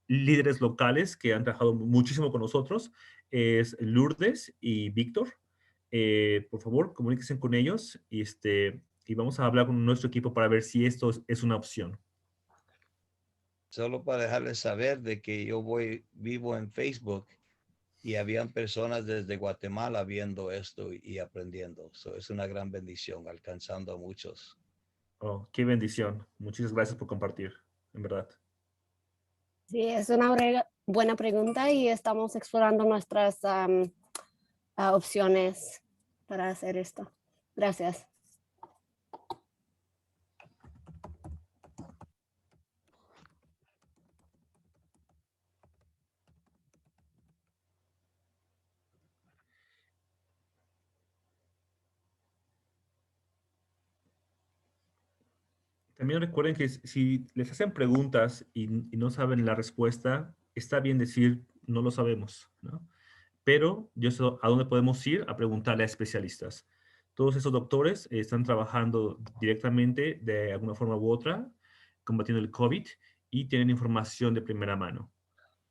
líderes locales que han trabajado muchísimo con nosotros. Es Lourdes y Víctor. Por favor, comuníquense con ellos y y vamos a hablar con nuestro equipo para ver si esto es una opción. Solo para dejarles saber de que yo vivo en Facebook y habían personas desde Guatemala viendo esto y aprendiendo. So, es una gran bendición, alcanzando a muchos. Oh, qué bendición. Muchas gracias por compartir, en verdad. Sí, es una buena pregunta y estamos explorando nuestras opciones para hacer esto. Gracias. También recuerden que si les hacen preguntas y no saben la respuesta, está bien decir no lo sabemos, ¿no? Pero yo sé a dónde podemos ir a preguntarle a especialistas. Todos esos doctores están trabajando directamente de alguna forma u otra, combatiendo el COVID y tienen información de primera mano,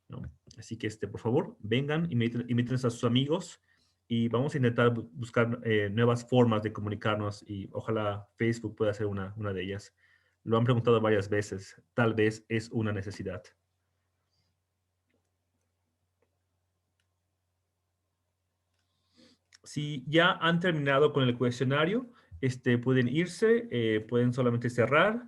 ¿no? Así que, por favor, vengan, inviten a sus amigos y vamos a intentar buscar nuevas formas de comunicarnos y ojalá Facebook pueda ser una de ellas. Lo han preguntado varias veces, tal vez es una necesidad. Si ya han terminado con el cuestionario, pueden irse, pueden solamente cerrar,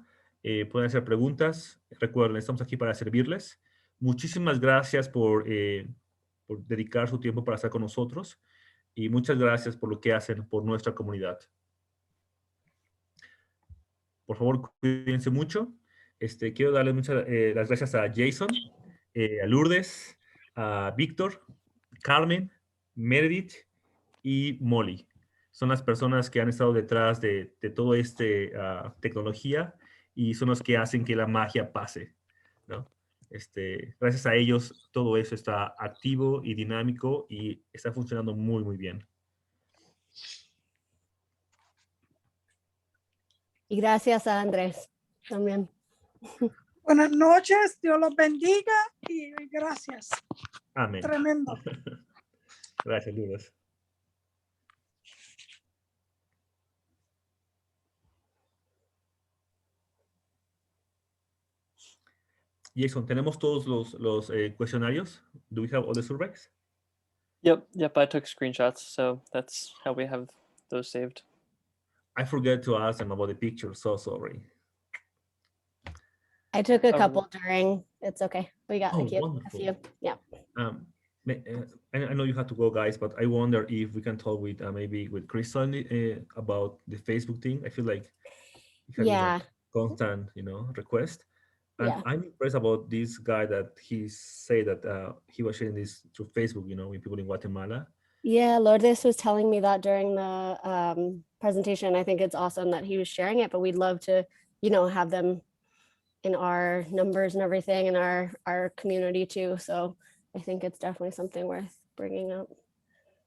pueden hacer preguntas. Recuerden, estamos aquí para servirles. Muchísimas gracias por dedicar su tiempo para estar con nosotros y muchas gracias por lo que hacen por nuestra comunidad. Por favor, cuídense mucho. Quiero darle las gracias a Jason, a Lourdes, a Víctor, Carmen, Meredith y Molly. Son las personas que han estado detrás de todo tecnología y son los que hacen que la magia pase, ¿no? Gracias a ellos todo eso está activo y dinámico y está funcionando muy, muy bien. Y gracias a Andrés también. Buenas noches, Dios los bendiga y gracias. Amén. Tremendo. Gracias, Lourdes. Jason, ¿tenemos todos los cuestionarios? Do we have all the surveys? Yep, I took screenshots, so that's how we have those saved. I forgot to ask them about the picture, so sorry. I took a couple during. It's okay. We got a Wonderful. few. Yeah. I know you have to go, guys, but I wonder if we can talk with maybe with Crystal about the Facebook thing. I feel like it has been a constant, request. And Yeah. I'm impressed about this guy that he said that he was sharing this through Facebook, with people in Guatemala. Yeah, Lourdes was telling me that during the presentation. I think it's awesome that he was sharing it, but we'd love to, have them in our numbers and everything in our community too. So I think it's definitely something worth bringing up.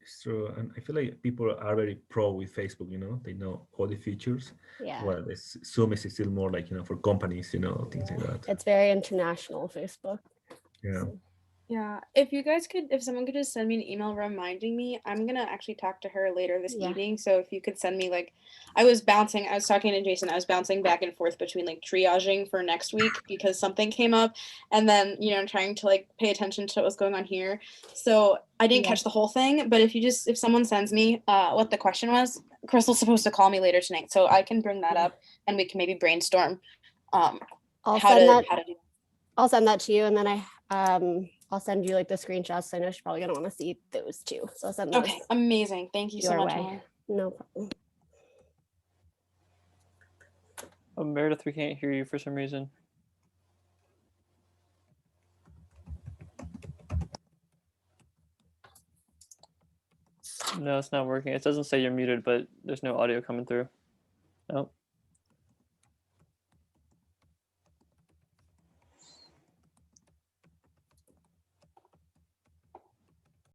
It's true. And I feel like people are very pro with Facebook, they know all the features. Yeah. Well, Zoom is still more like, for companies, things like that. It's very international, Facebook. Yeah. Yeah, if someone could just send me an email reminding me, I'm gonna actually talk to her later this evening. So if you could send me I was talking to Jason, I was bouncing back and forth between triaging for next week because something came up and then, trying to pay attention to what's going on here. So I didn't catch the whole thing, but if someone sends me what the question was, Crystal's supposed to call me later tonight. So I can bring that up and we can maybe brainstorm how to do that. I'll send that to you and then I'll send you the screenshots. I know she's probably gonna want to see those too. So I'll send those. Okay, amazing. Thank you so much. No problem. Oh, Meredith, we can't hear you for some reason. No, it's not working. It doesn't say you're muted, but there's no audio coming through. Nope.